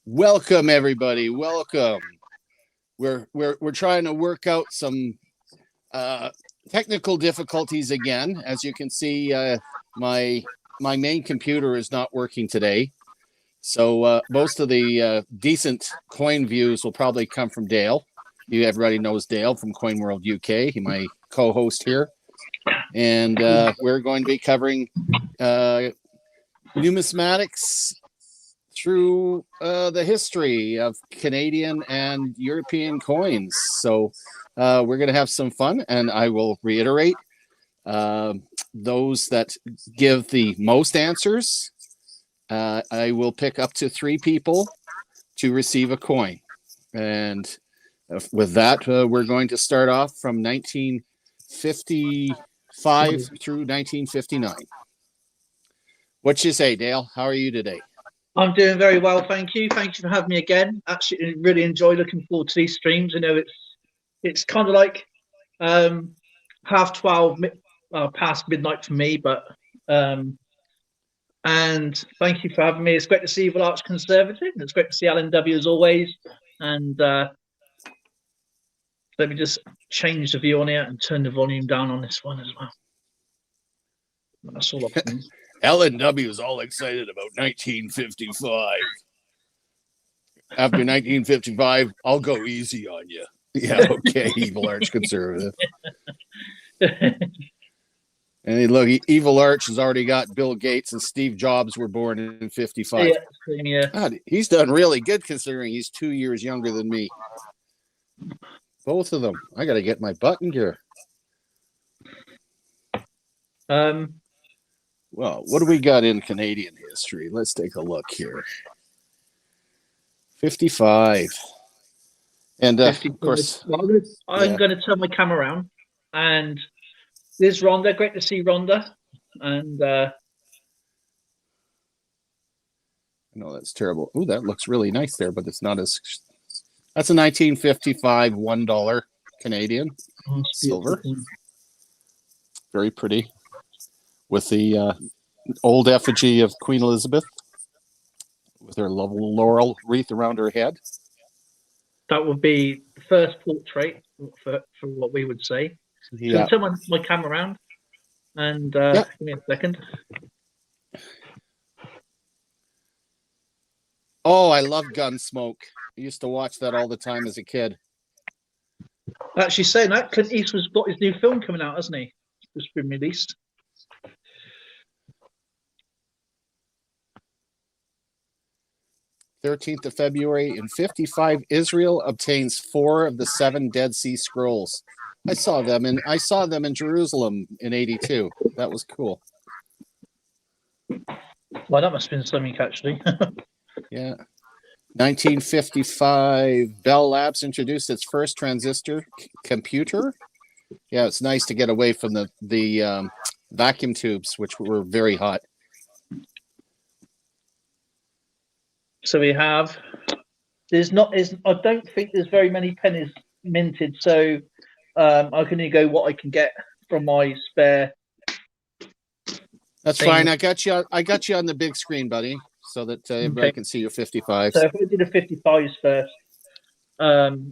Welcome, everybody. Welcome. We're trying to work out some technical difficulties again. As you can see, my main computer is not working today, so most of the decent coin views will probably come from Dale. Everybody knows Dale from Coin World UK. He's my co-host here, and we're going to be covering numismatics through the history of Canadian and European coins. So we're going to have some fun, and I will reiterate, those that give the most answers, I will pick up to 3 people to receive a coin. And with that, we're going to start off from 1955 through 1959. What you say, Dale? How are you today? I'm doing very well, thank you. Thank you for having me again. Actually, really looking forward to these streams. You know, it's kind of like 12:30 past midnight for me, but and thank you for having me. It's great to see Evil Arch Conservative. It's great to see Alan W as always. And let me just change the view on here and turn the volume down on this one as well. That's all up to me. Ellen W is all excited about 1955. After 1955, I'll go easy on you. Yeah, okay, Evil Arch Conservative. And look, Evil Arch has already got Bill Gates and Steve Jobs were born in 55. Yeah. God, he's done really good considering he's 2 years younger than me. Both of them. I got to get my button here. Well, what do we got in Canadian history? Let's take a look here. 55. And of course, well, I'm going to turn my camera around. And there's Rhonda. Great to see Rhonda. And no, that's terrible. Oh, that looks really nice there, but it's not as. That's a 1955 $1 Canadian silver. Very pretty. With the old effigy of Queen Elizabeth with her lovely laurel wreath around her head. That would be the first portrait for what we would say. Yeah. So turn my camera around and give me a second. Oh, I love Gunsmoke. I used to watch that all the time as a kid. Actually, saying that, Clint Eastwood's got his new film coming out, hasn't he? Just been released. 13th of February in 55, Israel obtains 4 of the 7 Dead Sea Scrolls. I saw them in Jerusalem in 82. That was cool. Well, that must have been something actually. Yeah. 1955, Bell Labs introduced its first transistor computer. Yeah, it's nice to get away from the vacuum tubes, which were very hot. So we have. I don't think there's very many pennies minted. So I can only go what I can get from my spare. That's thing. Fine. I got you on the big screen, buddy, so that everybody can see your 55s. So if we do the 55s first,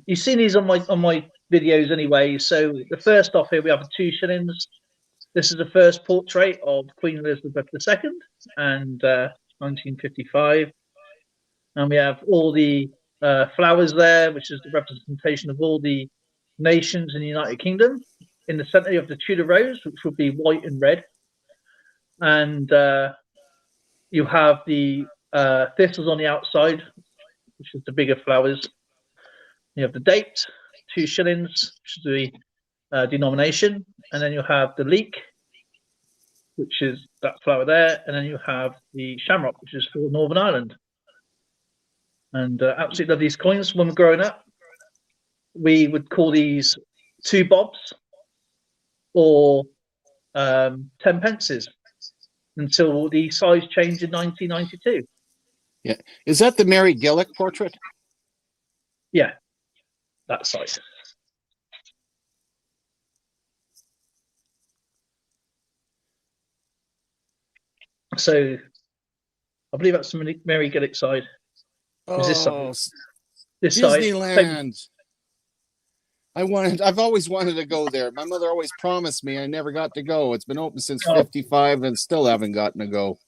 you've seen these on my videos anyway. So the first off here we have 2 shillings. This is the first portrait of Queen Elizabeth II, and 1955. And we have all the flowers there, which is the representation of all the nations in the United Kingdom. In the center, you have the Tudor rose, which would be white and red. And you have the thistles on the outside, which is the bigger flowers. You have the date, 2 shillings, which is the denomination. And then you have the leek, which is that flower there. And then you have the shamrock, which is for Northern Ireland. And absolutely love these coins. When we're growing up, we would call these 2 bobs or 10 pences until the size changed in 1992. Yeah. Is that the Mary Gillick portrait? Yeah, that size. So I believe that's the Mary Gillick side. Is this side? Oh, This side. Disneyland. I've always wanted to go there. My mother always promised me. I never got to go. It's been open since '55 and still haven't gotten to go.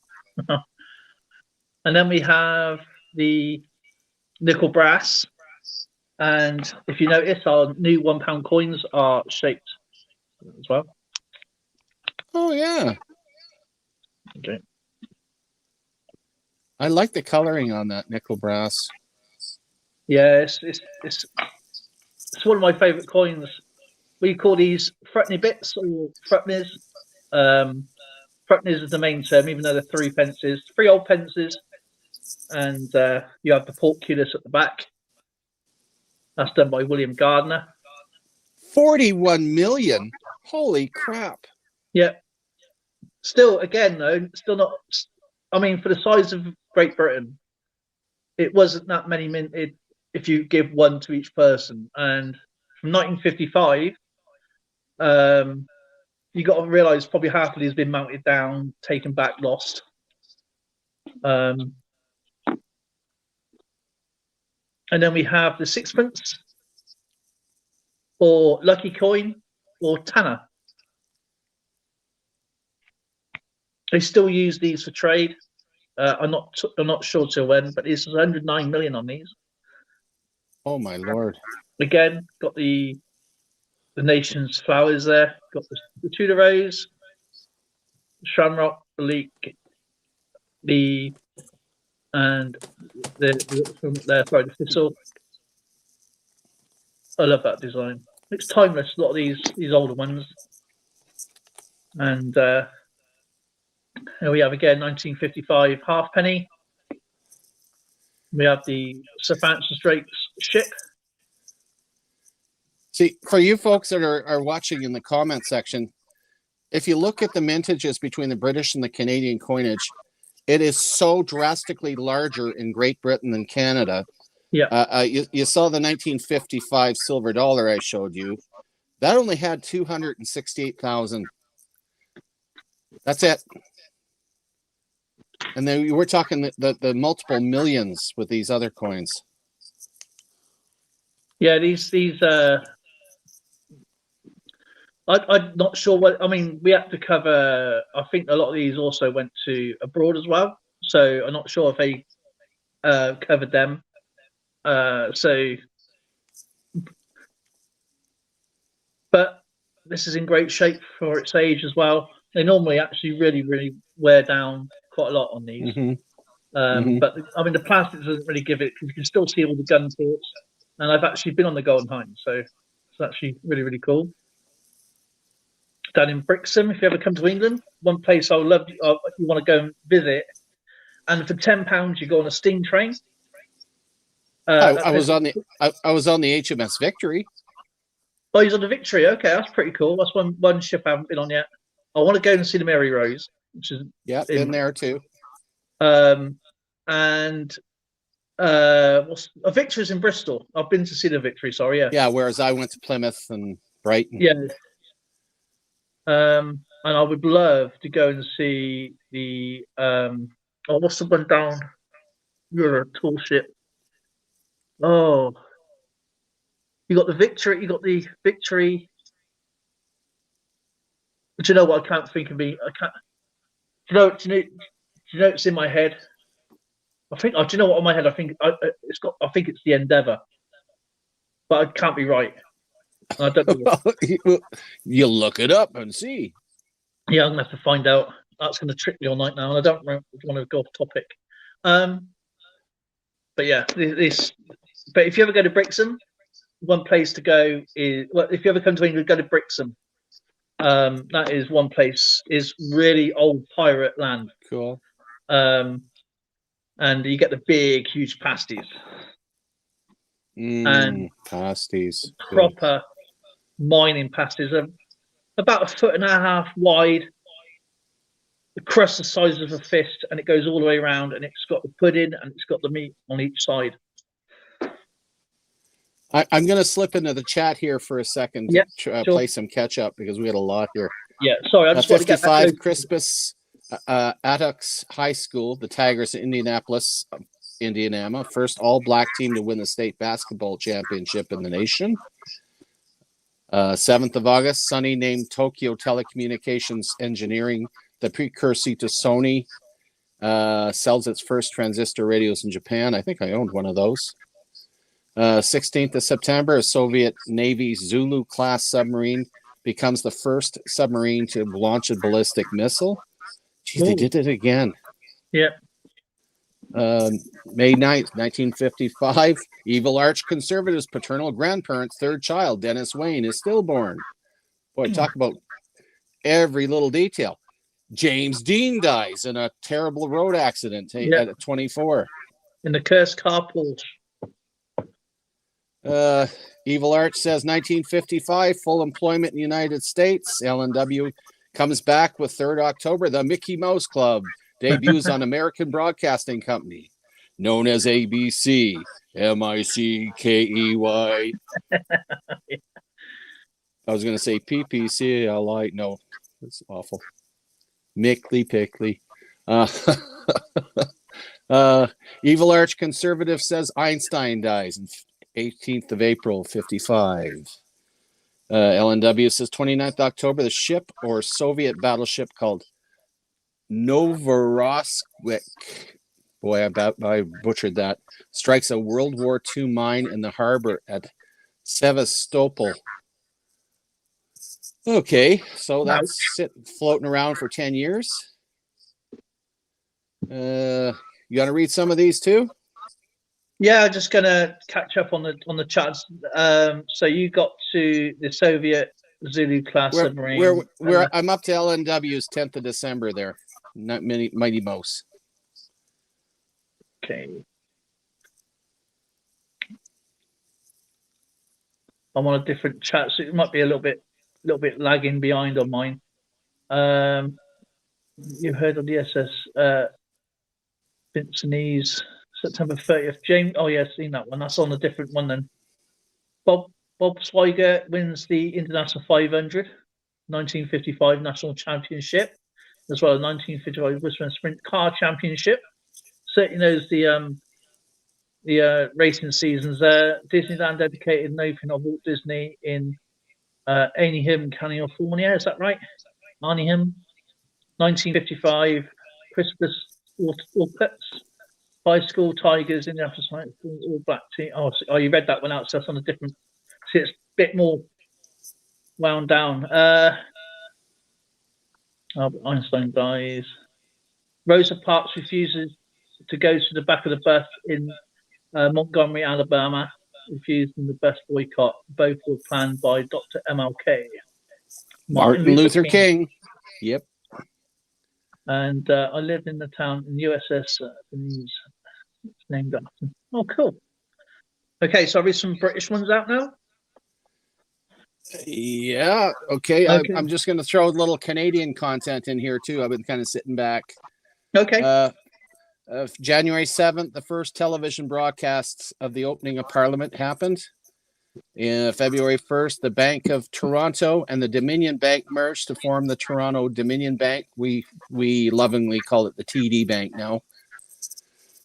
And then we have the nickel brass. And if you notice, our new £1 coins are shaped as well. Oh, yeah. Okay. I like the coloring on that nickel brass. Yeah, it's one of my favourite coins. We call these threepenny bits or threepennies. Threepennies is the main term, even though they're 3 pences, 3 old pences, and you have the portcullis at the back. That's done by William Gardner. 41 million. Holy crap. Yeah. Still, again, though, still not. I mean, for the size of Great Britain, it wasn't that many minted if you give one to each person. And from 1955, you got to realise probably half of these have been mounted down, taken back, lost. And then we have the sixpence, or lucky coin, or tanner. They still use these for trade. I'm not sure till when, but there's 109 million on these. Oh my lord! Again, got the nation's flowers there. Got the Tudor rose, shamrock, the leek, and the thistle. I love that design. It's timeless. A lot of these older ones, and here we have again 1955 halfpenny. We have the Sir Francis Drake's ship. See, for you folks that are watching in the comment section, if you look at the mintages between the British and the Canadian coinage, it is so drastically larger in Great Britain than Canada. Yeah. You saw the 1955 silver dollar I showed you. That only had 268,000. That's it. And then we're talking the multiple millions with these other coins. Yeah, these I'm not sure what. I mean, we have to cover. I think a lot of these also went to abroad as well, so I'm not sure if they covered them. But this is in great shape for its age as well. They normally actually really wear down quite a lot on these. Mm-hmm. But I mean, the plastic doesn't really give it, because you can still see all the gun ports. And I've actually been on the Golden Hind, so it's actually really cool. Down in Brixham, if you ever come to England, one place I would love if you want to go and visit. And for £10, you go on a steam train. I was on the HMS Victory. Oh, he's on the Victory. Okay, that's pretty cool. That's one ship I haven't been on yet. I want to go and see the Mary Rose, which is in there too. And a Victory's in Bristol. I've been to see the Victory. Sorry, yeah. Yeah, whereas I went to Plymouth and Brighton. Yeah. And I would love to go and see the what's the one down? You're a tall ship. Oh, you got the Victory. You got the Victory. But you know what? I can't think of me. I can't. Do you know it's in my head? I think. Do you know what? On my head, I think it's got. I think it's the Endeavour, but I can't be right. I don't know. You'll look it up and see. Yeah, I'm gonna have to find out. That's gonna trick me all night now, and I don't want to go off topic. But yeah, this. But if you ever go to Brixham, one place to go is, well, if you ever come to England, go to Brixham. That is one place. Is really old pirate land. Cool. And you get the big, huge pasties. And pasties. Proper mining pasties. About 1.5 feet wide. The crust the size of a fist, and it goes all the way around, and it's got the pudding and it's got the meat on each side. I'm going to slip into the chat here for a second to sure. Play some catch up, because we had a lot here. Yeah, sorry, I just want to get 55 Crispus, Attucks High School, the Tigers in Indianapolis. Indiana, first all-black team to win the state basketball championship in the nation. 7th of August, Sony named Tokyo Telecommunications Engineering the precursor to Sony. Sells its first transistor radios in Japan. I think I owned one of those. 16th of September, a Soviet Navy Zulu-class submarine becomes the first submarine to launch a ballistic missile. Geez, they did it again. Yeah. May 9th, 1955, evil arch conservatives' paternal grandparents' third child, Dennis Wayne, is stillborn. Boy, talk about every little detail. James Dean dies in a terrible road accident at 24. In the cursed carpool. Evil Arch says 1955, full employment in the United States. LNW comes back with 3rd October. The Mickey Mouse Club debuts on American Broadcasting Company, known as ABC. MICKEY. I was going to say PPCLI. No, it's awful. Mickley Pickley. Evil Arch Conservative says Einstein dies on 18th of April, 55. LNW says 29th October, the ship or Soviet battleship called Novorossiysk, boy, I butchered that, strikes a World War II mine in the harbor at Sevastopol. Okay, so that's floating around for 10 years. You want to read some of these too? Yeah, just gonna catch up on the chats. So you got to the Soviet Zulu class submarine. I'm up to LNW's 10th of December there. Not many Mighty Mouse. Okay. I'm on a different chat, so it might be a little bit lagging behind on mine. You heard of the SS Vincentese, September 30th. James, oh yeah, seen that one. That's on a different one then. Bob Swigert wins the International 500, 1955 National Championship, as well as 1955 Winston Sprint Car Championship. Certainly knows the racing seasons there. Disneyland dedicated an opening of Walt Disney in Anaheim, California. Is that right? Anaheim, 1955 Christmas Orcas. High School Tigers in the After Science All Black team. Oh, you read that one out, so that's on a different. See, it's a bit more wound down. Einstein dies. Rosa Parks refuses to go to the back of the bus in Montgomery, Alabama, refusing the bus boycott. Both were planned by Dr. MLK. Martin Luther King. Yep. And I lived in the town in USS. It's named after. Oh, cool. Okay, so I'll read some British ones out now. Yeah. Okay. I'm just going to throw a little Canadian content in here too. I've been kind of sitting back. Okay. January 7th, the first television broadcasts of the opening of Parliament happened. February 1st, the Bank of Toronto and the Dominion Bank merged to form the Toronto Dominion Bank. We lovingly call it the TD Bank now.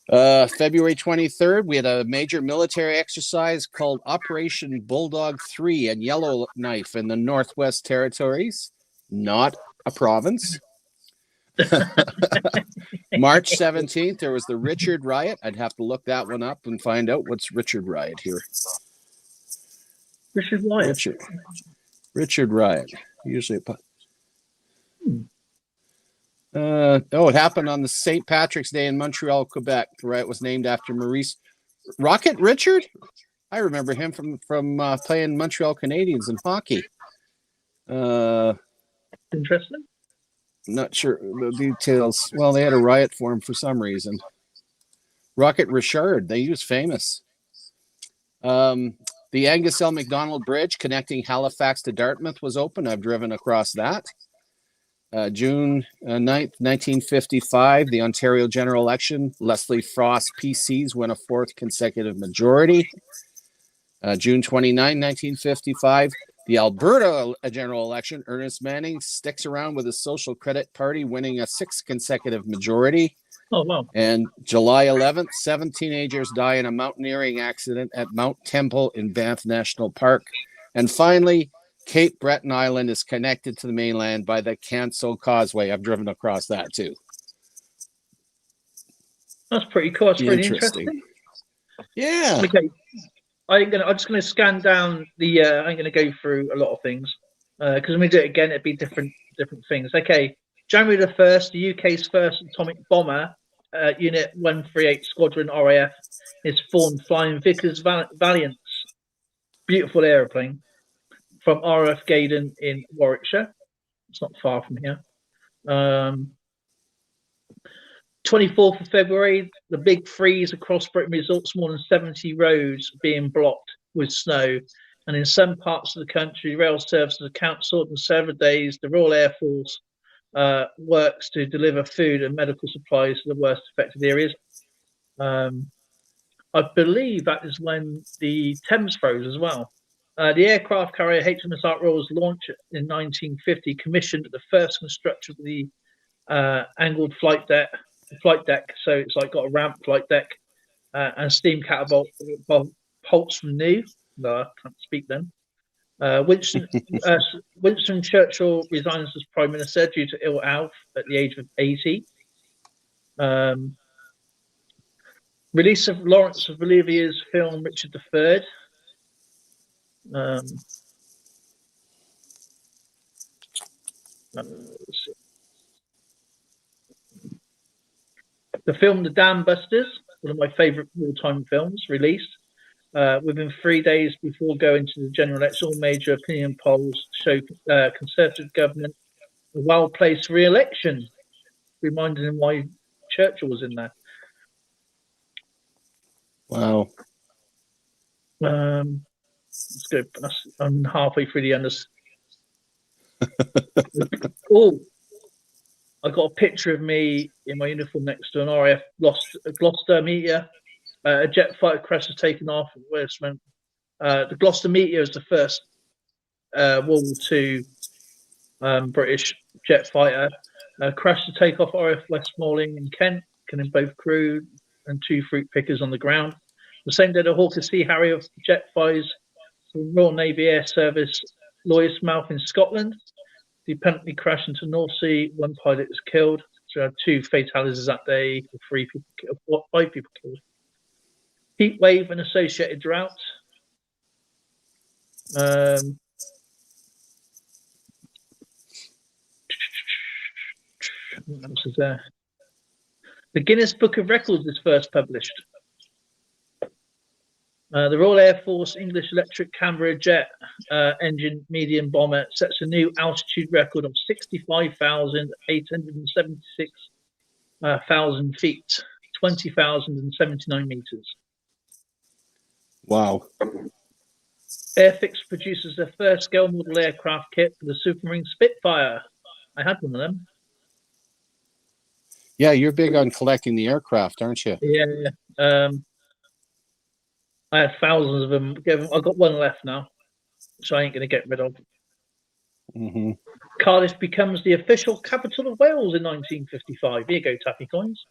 February 23rd, we had a major military exercise called Operation Bulldog 3 and Yellowknife in the Northwest Territories, not a province. March 17th, there was the Richard Riot. I'd have to look that one up and find out what's Richard Riot here. Richard Riot. Richard Riot. Usually it happened on the St. Patrick's Day in Montreal, Quebec. The riot was named after Maurice Rocket Richard. I remember him from playing Montreal Canadiens in hockey. Interesting. Not sure the details. Well, they had a riot for him for some reason. Rocket Richard. He was famous. The Angus Mcdonald Bridge connecting Halifax to Dartmouth was open. I've driven across that. June 9th, 1955, the Ontario general election. Leslie Frost PCs win a 4th consecutive majority. June 29, 1955, the Alberta general election. Ernest Manning sticks around with his Social Credit Party, winning a 6th consecutive majority. Oh, wow. And July 11th, 7 teenagers die in a mountaineering accident at Mount Temple in Banff National Park. And finally, Cape Breton Island is connected to the mainland by the Canso Causeway. I've driven across that too. That's pretty cool. That's pretty interesting. Yeah. Okay. I'm just gonna scan down the. I'm gonna go through a lot of things because when we do it again, it'd be different things. Okay. January the 1st, the UK's first atomic bomber, Unit 138 Squadron RAF, is formed flying Vickers Valiants. Beautiful aeroplane from RAF Gaydon in Warwickshire. It's not far from here. 24th of February, the big freeze across Britain results more than 70 roads being blocked with snow. And in some parts of the country, rail services are cancelled and several days. The Royal Air Force works to deliver food and medical supplies to the worst affected areas. I believe that is when the Thames froze as well. The aircraft carrier HMS Arrow was launched in 1950, commissioned at the first construction of the angled flight deck, so it's like got a ramp flight deck and steam catapult bolts from new. No, I can't speak then. Winston Churchill resigns as Prime Minister due to ill health at the age of 80. Release of Lawrence of Olivier's film Richard III. The film The Dam Busters, one of my favourite all-time films, released within 3 days before going to the general election. All major opinion polls show Conservative government a well-placed re-election, reminding him why Churchill was in there. Wow. Let's go. I'm halfway through the endless. Oh, I got a picture of me in my uniform next to an RAF Gloucester Meteor. A jet fighter crash was taken off. The Gloucester Meteor is the first World War II British jet fighter. Crashed to take off RAF Westmoreland in Kent, killing both crew and 2 fruit pickers on the ground. The same day, the Hawker Sea Harrier jet fires from Royal Navy Air Service Loyalmouth in Scotland. The apparently crashed into North Sea. 1 pilot was killed. So we had 2 fatalities that day, 3 people killed, 5 people killed. Heat wave and associated drought. What else is there? The Guinness Book of Records is first published. The Royal Air Force English Electric Canberra jet engine medium bomber sets a new altitude record of 65,876 feet, 20,079 meters. Wow. Airfix produces their first scale model aircraft kit for the Supermarine Spitfire. I had one of them. Yeah, you're big on collecting the aircraft, aren't you? Yeah. I had thousands of them. I've got one left now, so I ain't going to get rid of. Mm-hmm. Cardiff becomes the official capital of Wales in 1955. Here you go, Tappy Coins.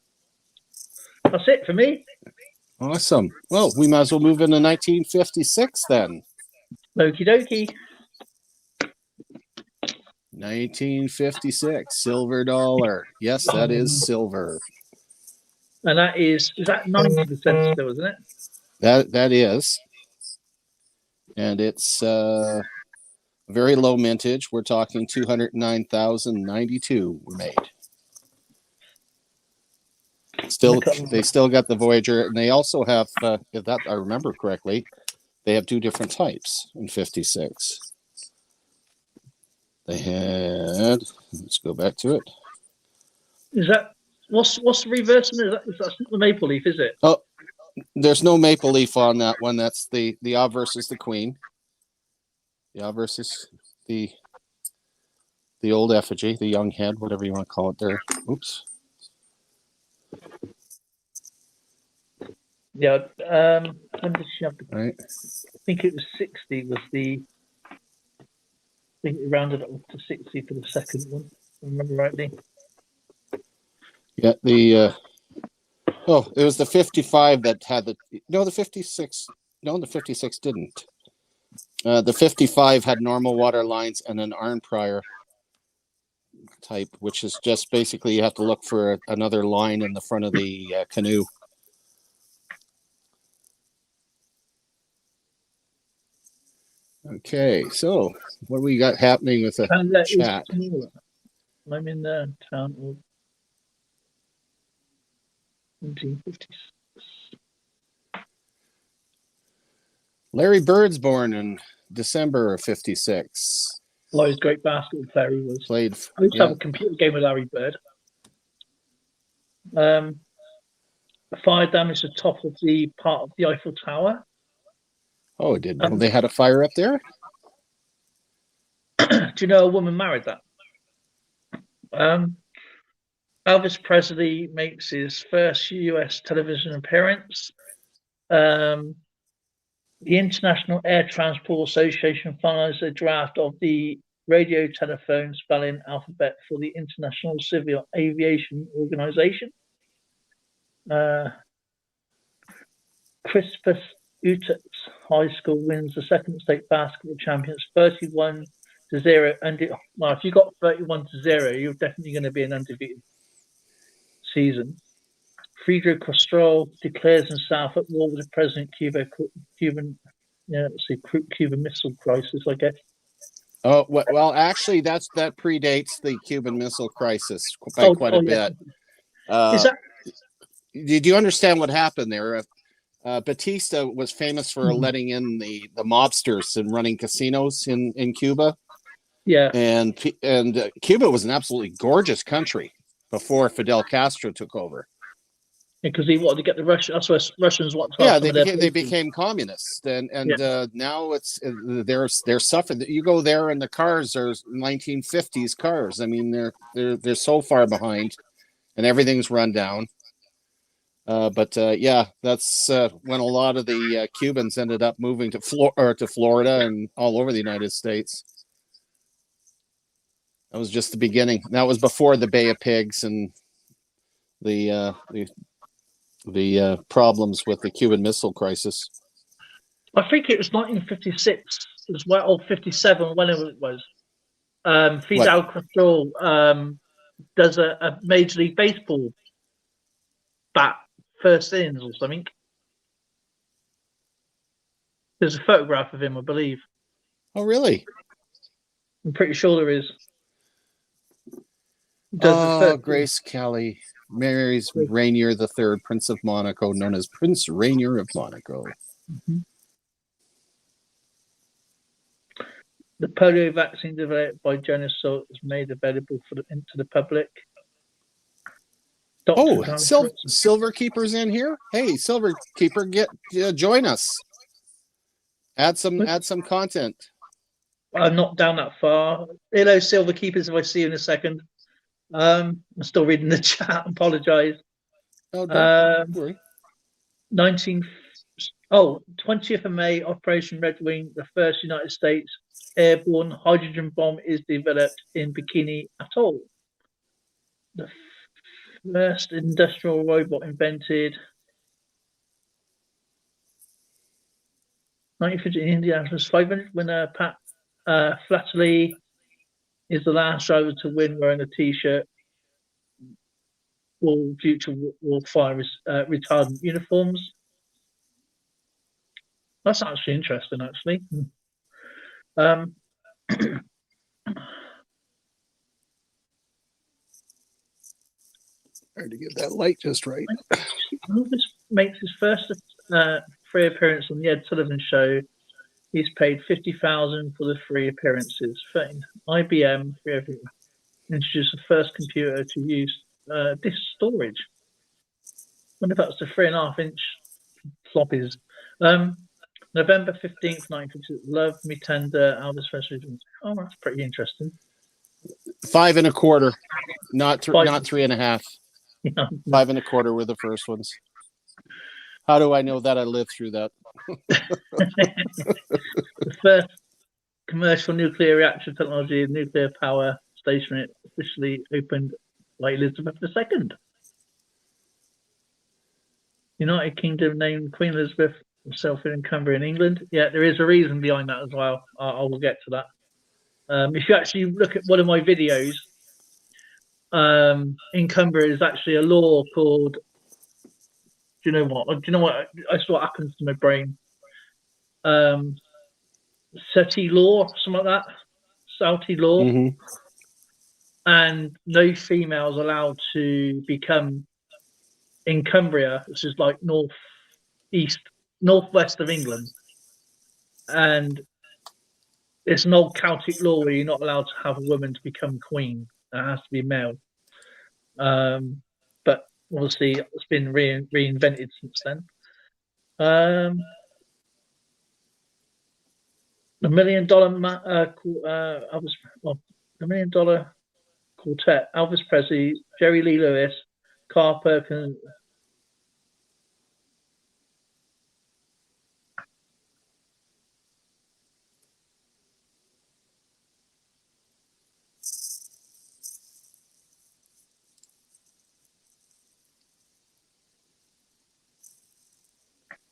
That's it for me. Awesome. Well, we might as well move into 1956 then. Okie dokie. 1956, silver dollar. Yes, that is silver. And that is that 90% still, isn't it? That is. And it's very low mintage. We're talking 209,092 were made. They still got the Voyager, and they also have, if that I remember correctly, they have 2 different types in 56. They had. Let's go back to it. Is that what's the reverse? Is that the maple leaf? Is it? Oh, there's no maple leaf on that one. That's the Av versus the Queen. The Av versus the old effigy, the young head, whatever you want to call it. There. Oops. Yeah. When did she have the? Right. I think it was 60. Was the? I think it rounded up to 60 for the second one. If I remember rightly. Yeah. Oh, it was the 55 that had the the 56. No, the 56 didn't. The 55 had normal water lines and an iron prior type, which is just basically you have to look for another line in the front of the canoe. Okay, so what do we got happening with the chat? I'm in the town of 1956. Larry Bird's born in December of 56. Larry's great basketball player he was. Played. I used to have a computer game with Larry Bird. Fire damaged the top of the part of the Eiffel Tower. Oh, did they had a fire up there? Do you know a woman married that? Elvis Presley makes his first U.S. television appearance. The International Air Transport Association finalized a draft of the radio telephone spelling alphabet for the International Civil Aviation Organization. Crispus Utrecht High School wins the second state basketball champions 31-0. Well, if you got 31-0, you're definitely going to be an undefeated season. Fidel Castro declares himself at war with the President Cuban Missile Crisis, I guess. Oh well, actually, that predates the Cuban Missile Crisis by quite a bit. Did you understand what happened there? Batista was famous for letting in the mobsters and running casinos in Cuba. Yeah, and Cuba was an absolutely gorgeous country before Fidel Castro took over. Because he wanted to get the Russians. That's why Russians want to. Yeah, they became communists, and now it's they're suffering. You go there, and the cars are 1950s cars. I mean, they're so far behind, and everything's run down. But that's when a lot of the Cubans ended up moving to Florida and all over the United States. That was just the beginning. That was before the Bay of Pigs and the problems with the Cuban Missile Crisis. I think it was 1956. It was 57, whenever it was. Fidel Castro does a Major League Baseball bat first innings or something. There's a photograph of him, I believe. Oh, really? I'm pretty sure there is. Grace Kelly marries Rainier III, Prince of Monaco, known as Prince Rainier of Monaco. Mm-hmm. The polio vaccine developed by Jonas Salk is made available to the public. Silver Keeper's in here. Hey, Silver Keeper, join us. Add some content. I'm not down that far. Hello, Silver Keepers. If I see you in a second, I'm still reading the chat. Apologise. Oh, don't worry. 20th of May, Operation Red Wing, the first United States airborne hydrogen bomb is developed in Bikini Atoll. The first industrial robot invented. 1950 in Indianapolis 500 winner Pat Flatterly is the last driver to win wearing a T-shirt. All future warfare retardant uniforms. That's actually interesting, actually. Hard to get that light just right. Elvis makes his first free appearance on the Ed Sullivan Show. He's paid $50,000 for the free appearances. IBM introduced the first computer to use disk storage. I wonder if that's the 3.5-inch floppies. November 15th, 1950. Love Me Tender, Elvis Presley. Oh, that's pretty interesting. 5 1/4, not 3.5. Yeah. 5 1/4 were the first ones. How do I know that? I lived through that. The first commercial nuclear reactor technology and nuclear power station officially opened by Elizabeth II. United Kingdom named Queen Elizabeth herself in Cumbria in England. Yeah, there is a reason behind that as well. I will get to that. If you actually look at one of my videos, in Cumbria is actually a law called. Do you know what? Do you know what? I saw what happens to my brain. SETI law, something like that. Saudi law, and no females allowed to become in Cumbria. This is like northwest of England, and it's an old Celtic law where you're not allowed to have a woman to become queen. It has to be male. But obviously it's been reinvented since then. The $1 Million the $1 Million Quartet, Elvis Presley, Jerry Lee Lewis, Carl Perkins.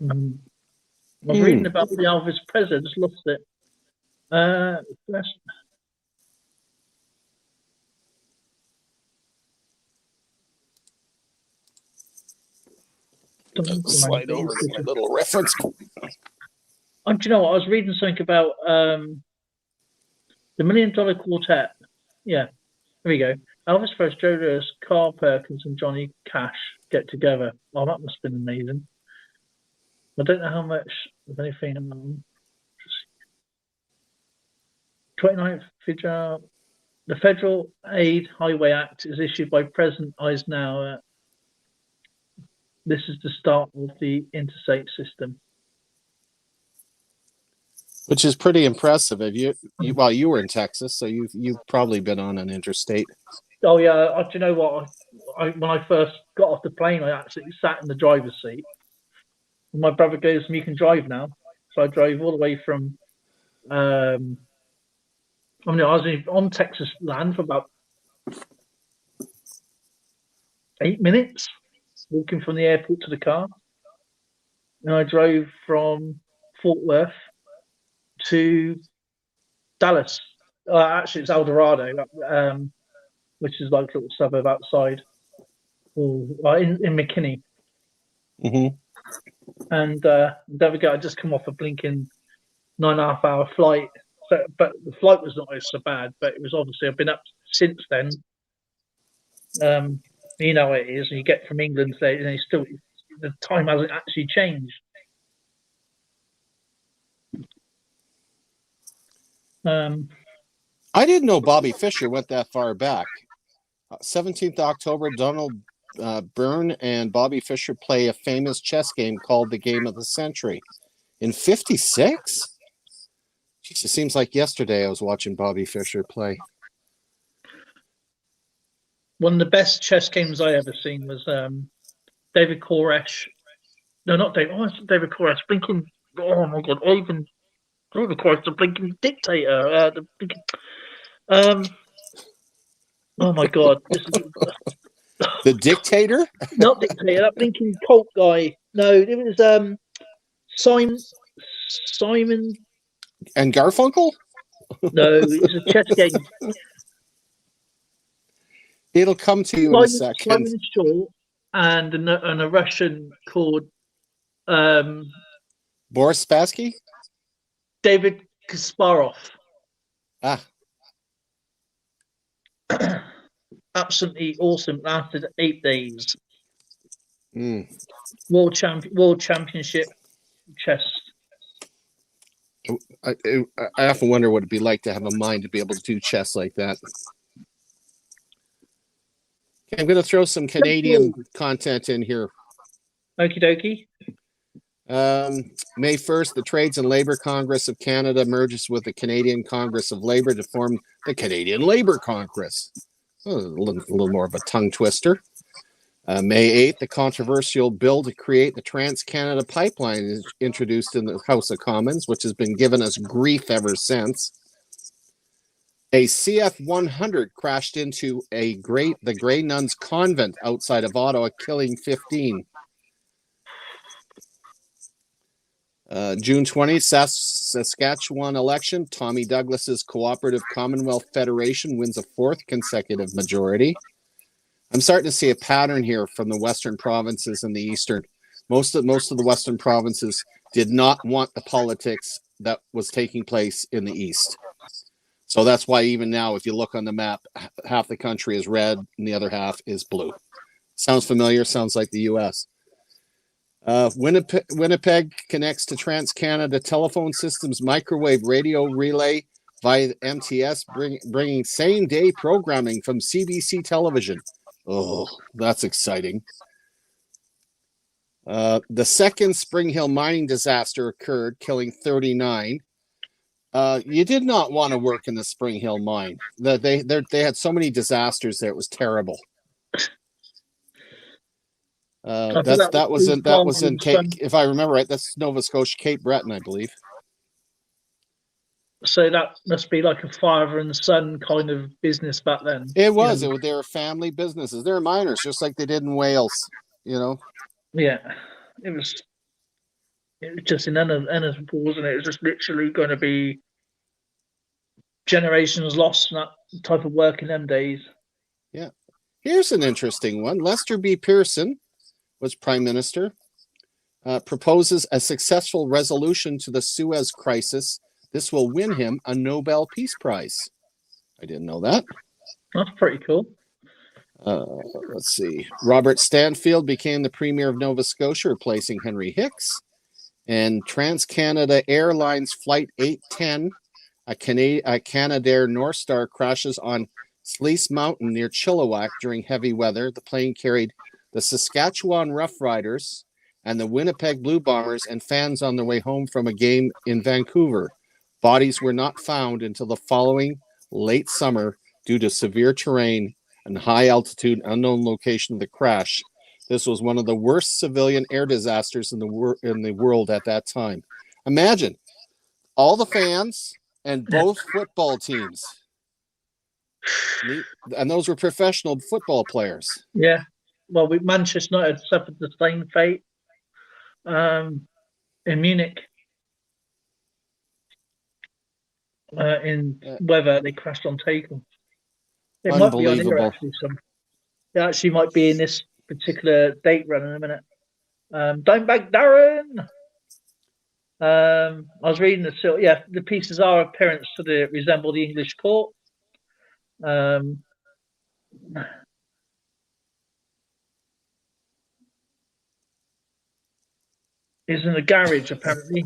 I was reading about the Elvis Presley, I just lost it. Slide over to my little reference. Do you know what? I was reading something about the $1 Million Quartet. Yeah, here we go. Elvis Presley, Joe Lewis, Carl Perkins, and Johnny Cash get together. Oh, that must have been amazing. I don't know how much of anything. 29th Fischer. The Federal Aid Highway Act is issued by President Eisenhower. This is the start of the interstate system, which is pretty impressive. Have you were in Texas, so you've probably been on an interstate. Oh yeah, do you know what? When I first got off the plane, I actually sat in the driver's seat. And my brother goes, "You can drive now." So I drove all the way from. I was on Texas land for about 8 minutes, walking from the airport to the car. And I drove from Fort Worth to Dallas. Actually, it's El Dorado, which is like a little suburb outside, in McKinney. And there we go. I just come off a blinking 9.5 hour flight. But the flight was not so bad. But it was obviously I've been up since then. You know how it is. And you get from England, still the time hasn't actually changed. I didn't know Bobby Fischer went that far back. 17th October, Donald Byrne and Bobby Fischer play a famous chess game called the Game of the Century. In 56? Jeez, it seems like yesterday I was watching Bobby Fischer play. One of the best chess games I ever seen was David Koresh. No, not David. Oh, it's David Koresh. Blinking. Oh my God! David Koresh, the blinking dictator. Oh my God! The dictator? Not dictator. That blinking cult guy. No, it was Simon. And Garfunkel? No, it's a chess game. It'll come to you in a second. Simon Shaw and a Russian called Boris Spassky? David Kasparov. Absolutely awesome. Lasted 8 days. World Championship chess. I often wonder what it'd be like to have a mind to be able to do chess like that. Okay, I'm going to throw some Canadian content in here. Okie dokie. May 1st, the Trades and Labor Congress of Canada merges with the Canadian Congress of Labor to form the Canadian Labor Congress. A little more of a tongue twister. May 8th, the controversial bill to create the Trans-Canada Pipeline is introduced in the House of Commons, which has been giving us grief ever since. A CF-100 crashed into the Grey Nuns Convent outside of Ottawa, killing 15. June 20th, Saskatchewan election. Tommy Douglas's Cooperative Commonwealth Federation wins a 4th consecutive majority. I'm starting to see a pattern here from the Western provinces and the Eastern. Most of the Western provinces did not want the politics that was taking place in the East. So that's why even now, if you look on the map, half the country is red and the other half is blue. Sounds familiar? Sounds like the U.S. Winnipeg connects to TransCanada Telephone Systems microwave radio relay via MTS, bringing same-day programming from CBC television. Oh, that's exciting. The second Spring Hill mining disaster occurred, killing 39. You did not want to work in the Spring Hill mine. They had so many disasters there; it was terrible. That was in Cape, if I remember right. That's Nova Scotia, Cape Breton, I believe. So that must be like a father and son kind of business back then. It was. They were family businesses. They're miners, just like they did in Wales. You know. Yeah, it was just inevitable, wasn't it? It was just literally going to be generations lost in that type of work in them days. Yeah. Here's an interesting one. Lester B. Pearson was prime minister, proposes a successful resolution to the Suez crisis. This will win him a Nobel Peace Prize. I didn't know that. That's pretty cool. Let's see. Robert Stanfield became the Premier of Nova Scotia, replacing Henry Hicks. And TransCanada Airlines Flight 810, a Canadair North Star, crashes on Sleece Mountain near Chilliwack during heavy weather. The plane carried the Saskatchewan Roughriders and the Winnipeg Blue Bombers and fans on their way home from a game in Vancouver. Bodies were not found until the following late summer due to severe terrain and high altitude unknown location of the crash. This was one of the worst civilian air disasters in the world at that time. Imagine all the fans and both football teams. And those were professional football players. Yeah. Well, Manchester United suffered the same fate in Munich. In weather, they crashed on takeoff. It might be on here, actually. It actually might be in this particular date run in a minute. Dimebag Darren. I was reading the pieces are appearance to resemble the English court. Is in the garage, apparently.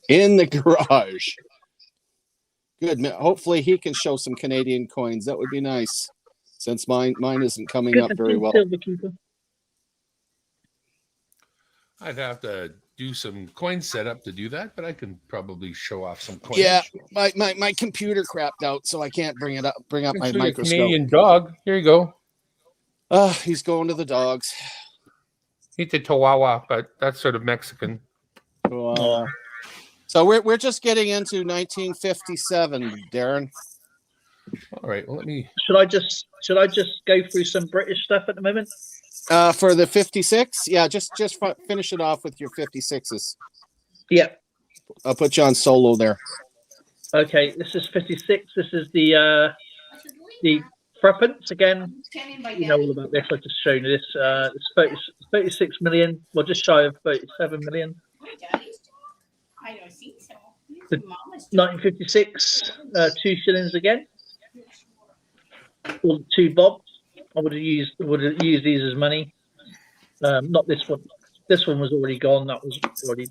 In the garage. Good. Hopefully he can show some Canadian coins. That would be nice, since mine isn't coming up very well. I'd have to do some coin setup to do that, but I can probably show off some coins. Yeah, my computer crapped out, so I can't bring up my microscope. Canadian dog. Here you go. He's going to the dogs. He's a Chihuahua, but that's sort of Mexican. So we're just getting into 1957, Darren. All right. Well, Should I just go through some British stuff at the moment? For the 56, yeah, just finish it off with your 56s. Yeah. I'll put you on solo there. Okay, this is 56. This is the threepence again. You know all about this. I've just shown you this. It's 36 million. Well, just shy of 37 million. I don't think so. 1956, 2 shillings again. Or 2 bob. I would have used these as money. Not this one. This one was already gone. That was already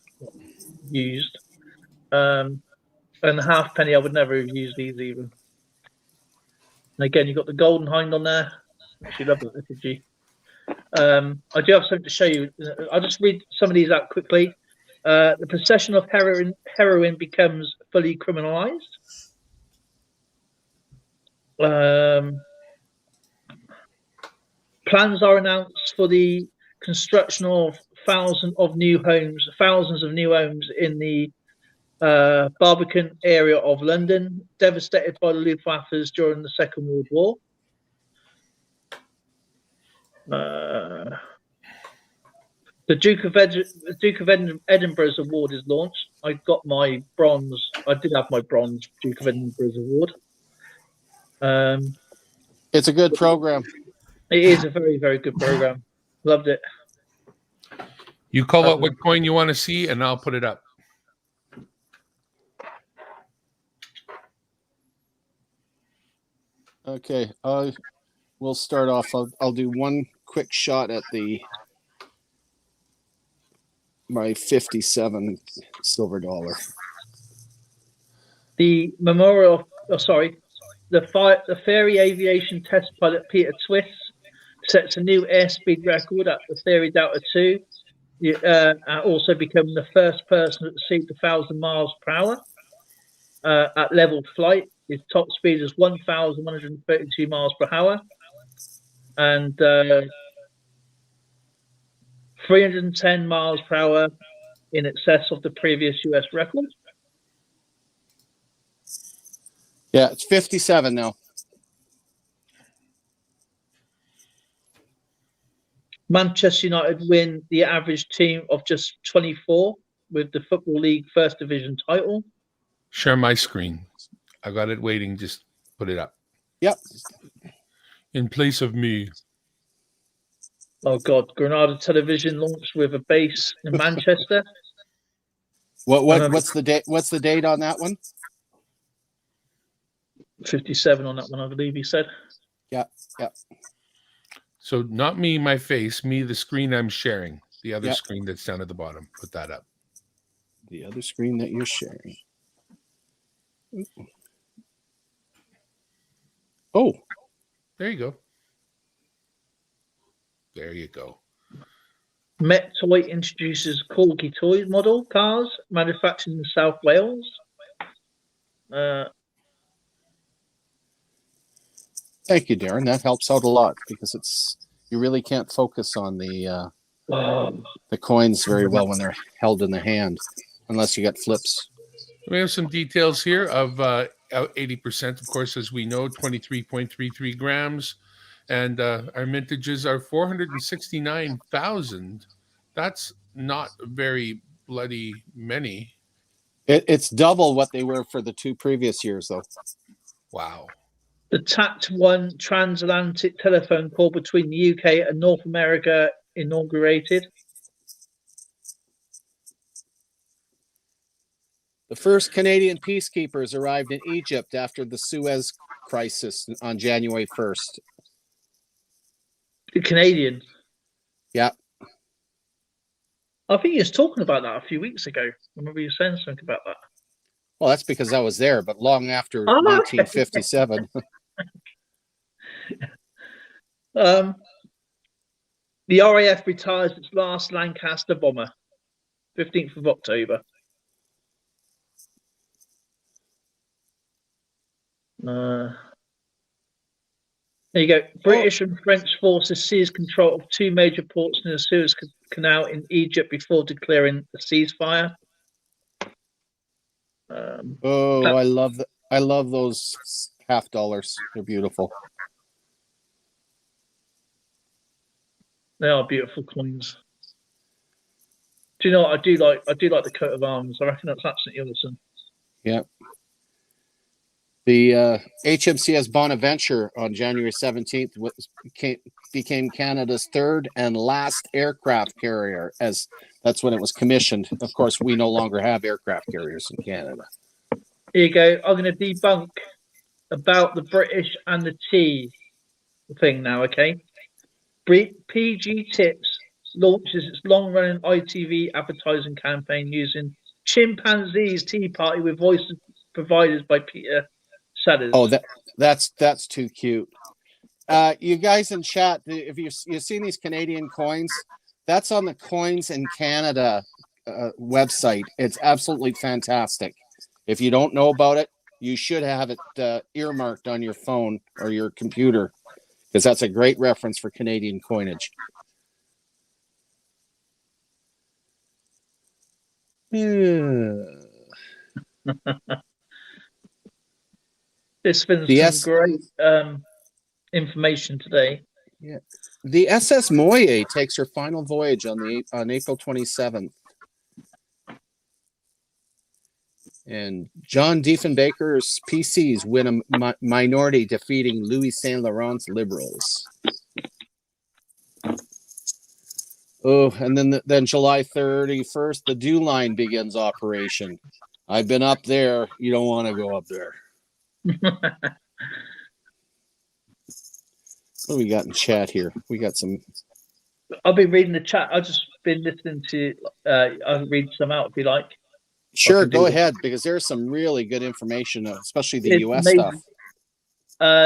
used. And the halfpenny, I would never have used these even. And again, you've got the golden hind on there. Actually, love that effigy. I do have something to show you. I'll just read some of these out quickly. The possession of heroin becomes fully criminalized. Plans are announced for the construction of thousands of new homes in the Barbican area of London, devastated by the Luftwaffes during the Second World War. The The Duke of Edinburgh's award is launched. I got my bronze. I did have my bronze Duke of Edinburgh's award. It's a good program. It is a very, very good program. Loved it. You call out what coin you want to see, and I'll put it up. Okay, we'll start off. I'll do one quick shot at my 57 silver dollar. The memorial. Oh, sorry. The Fairy Aviation test pilot Peter Twist sets a new airspeed record at the Theory Delta 2. Also becoming the first person that received 1,000 miles per hour at level flight. His top speed is 1,132 miles per hour, and 310 miles per hour in excess of the previous US record. Yeah, it's 57 now. Manchester United win the average team of just 24 with the Football League First Division title. Share my screen. I got it waiting. Just put it up. Yep. In place of me. Oh God! Granada Television launched with a base in Manchester. What's the date? What's the date on that one? 57 on that one, I believe he said. Yeah. So not me, my face, me, the screen I'm sharing. The other screen that's down at the bottom. Put that up. The other screen that you're sharing. Oh, there you go. There you go. Met Toy introduces Corgi toy model cars manufactured in South Wales. Thank you, Darren. That helps out a lot because you really can't focus on the coins very well when they're held in the hand, unless you got flips. We have some details here of 80%, of course, as we know, 23.33 grams. And our mintages are 469,000. That's not very bloody many. It's double what they were for the 2 previous years, though. Wow. The TACT-1 transatlantic telephone call between the UK and North America inaugurated. The first Canadian peacekeepers arrived in Egypt after the Suez Crisis on January 1st. The Canadian. Yeah. I think he was talking about that a few weeks ago. I remember you saying something about that. Well, that's because I was there, but long after 1957. The RAF retires its last Lancaster bomber, 15th of October. There you go. British and French forces seized control of 2 major ports in the Suez Canal in Egypt before declaring a ceasefire. I love that. I love those $50. They're beautiful. They are beautiful coins. Do you know what I do like? I do like the coat of arms. I reckon that's absolutely awesome. Yeah. The HMCS Bonaventure on January 17th became Canada's 3rd and last aircraft carrier, as that's when it was commissioned. Of course, we no longer have aircraft carriers in Canada. Here you go. I'm going to debunk about the British and the T thing now, okay? PG Tips launches its long-running ITV advertising campaign using Chimpanzee's Tea Party with voices provided by Peter Sellers. Oh, that's too cute. You guys in chat, if you've seen these Canadian coins, that's on the Coins in Canada website. It's absolutely fantastic. If you don't know about it, you should have it earmarked on your phone or your computer, because that's a great reference for Canadian coinage. Yeah. There's been some great information today. Yeah. The SS Moye takes her final voyage on April 27th. And John Diefenbaker's PCs win a minority, defeating Louis Saint Laurent's Liberals. Oh, and then July 31st, the Dew Line begins operation. I've been up there. You don't want to go up there. What do we got in chat here? We got some. I'll be reading the chat. I've just been listening to. I'll read some out if you like. Sure, go ahead, because there's some really good information, especially the US amazing. stuff.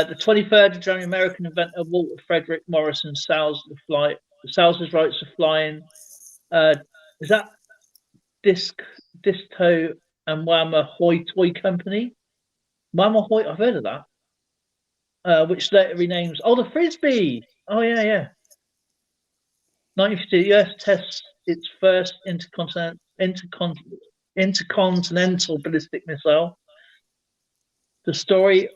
The 23rd of January, American inventor Walter Frederick Morrison sells his rights to flying. Is that Disto and Wama Hoy Toy Company? Wama Hoy, I've heard of that. Which later renames. Oh, the Frisbee. Oh yeah. 1950, US tests its first intercontinental ballistic missile. The story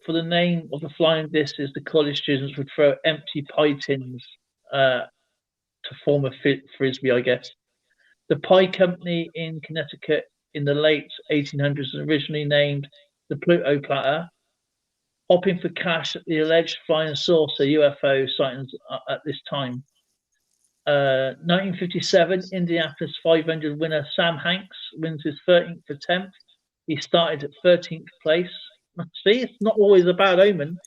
for the name of the flying disc is the college students would throw empty pie tins to form a frisbee, I guess. The pie company in Connecticut in the late 1800s was originally named the Pluto Platter, hoping for cash at the alleged flying saucer UFO sightings at this time. 1957, Indianapolis 500 winner Sam Hanks wins his 13th attempt. He started at 13th place. See, it's not always a bad omen.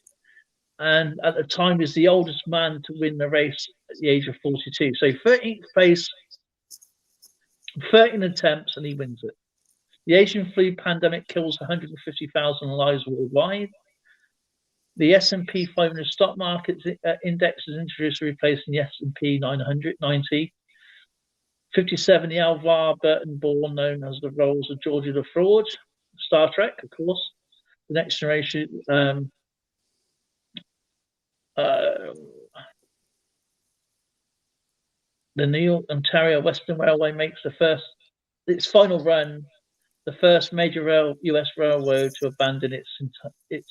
And at the time, he's the oldest man to win the race at the age of 42. So 13th place, 13 attempts, and he wins it. The Asian flu pandemic kills 150,000 lives worldwide. The S&P 500 stock market index is introduced, replacing the S&P 990. 57, the Alvar Burton Ball, known as the roles of Georgie the Fraud, Star Trek, of course. The Next Generation. The New York Ontario Western Railway makes its final run, the first major U.S. railroad to abandon its do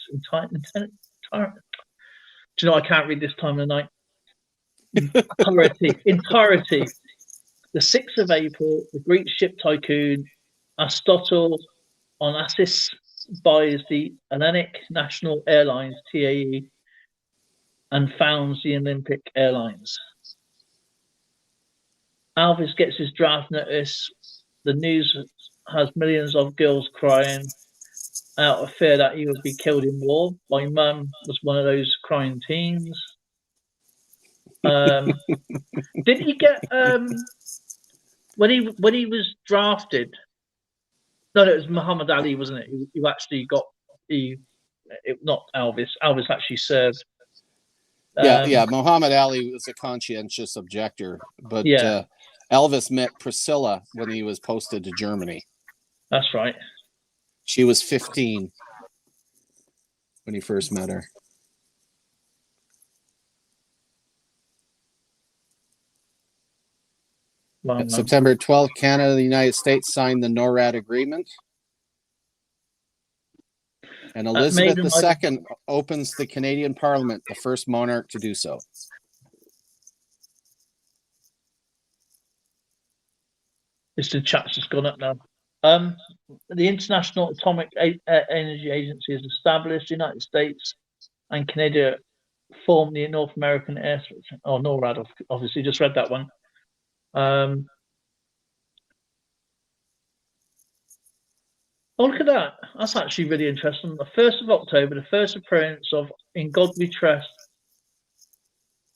you know, I can't read this time of the night. Entirety. The 6th of April, the Greek ship tycoon Aristotle Onassis buys the Hellenic National Airlines, TAE, and founds the Olympic Airlines. Elvis gets his draft notice. The news has millions of girls crying out of fear that he would be killed in war. My mum was one of those crying teens. Did he get when he was drafted? No, it was Muhammad Ali, wasn't it? Who actually got not Elvis. Elvis actually served. Yeah. Muhammad Ali was a conscientious objector, but Elvis met Priscilla when he was posted to Germany. That's right. She was 15 when he first met her. Well, September 12th, Canada and the United States signed the NORAD agreement. And Elizabeth II opens the Canadian Parliament, the first monarch to do so. The chat's just gone up now. The International Atomic Energy Agency is established. The United States and Canada form the North American Air NORAD. Obviously, just read that one. Oh, look at that. That's actually really interesting. The 1st of October, the first appearance of In God We Trust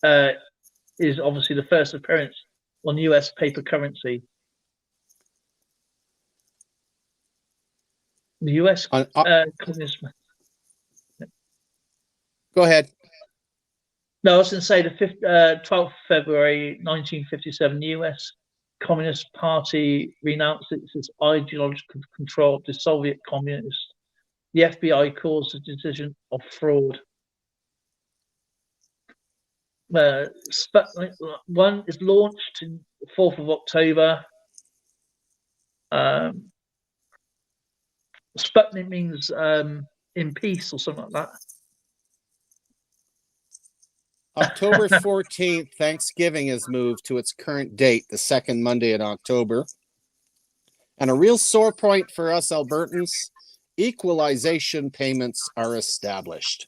is obviously the first appearance on US paper currency. The US communist. Go ahead. No, I was going to say the 12th of February 1957, the US Communist Party renounced its ideological control of the Soviet communists. The FBI calls the decision of fraud. Sputnik 1 is launched on the 4th of October. Sputnik means in peace or something like that. October 14th, Thanksgiving is moved to its current date, the second Monday in October. And a real sore point for us Albertans, equalization payments are established.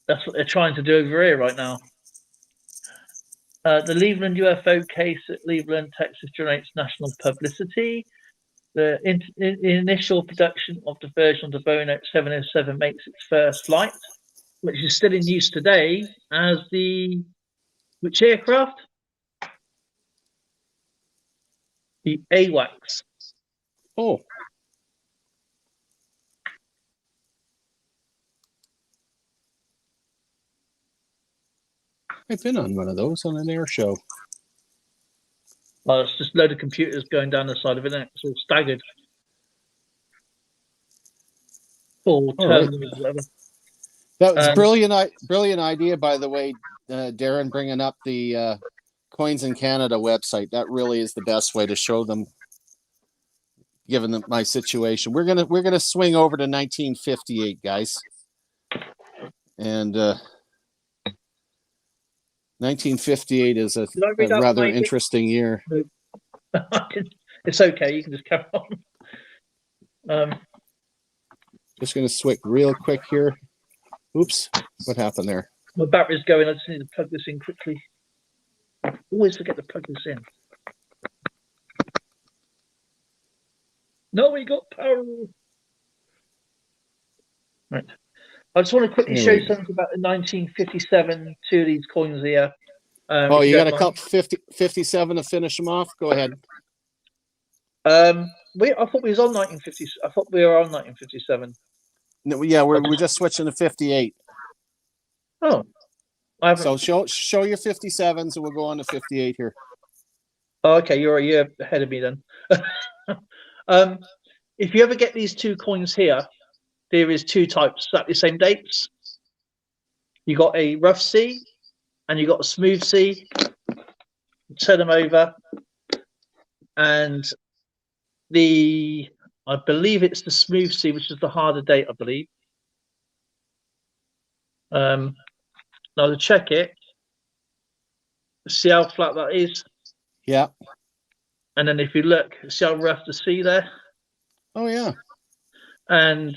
That's what they're trying to do over here right now. The Leveland UFO case at Leveland, Texas generates national publicity. The initial production of the version of the Boeing 707 makes its first flight, which is still in use today as the which aircraft? The AWACS. Oh. I've been on one of those on an air show. Well, it's just a load of computers going down the side of it, and it's all staggered. Or terminals, whatever. That was brilliant idea, by the way, Darren, bringing up the Coins in Canada website. That really is the best way to show them, given my situation. We're gonna swing over to 1958, guys, and 1958 is a rather interesting year. It's okay. You can just carry on. Just gonna switch real quick here. Oops, what happened there? My battery's going. I just need to plug this in quickly. I always forget to plug this in. No, we got power. Right. I just want to quickly show you something about the 1957, two of these coins here. You got a couple 57 to finish them off? Go ahead. I thought we was on 1950. I thought we were on 1957. No, yeah, we're just switching to 58. Oh, so show your 57s, and we'll go on to 58 here. Oh, okay, you're a year ahead of me then. If you ever get these two coins here, there is two types at the same dates. You got a rough C, and you got a smooth C. Turn them over, and I believe it's the smooth C, which is the harder date, I believe. Now to check it, see how flat that is. Yeah. And then if you look, see how rough the C there. Oh yeah. And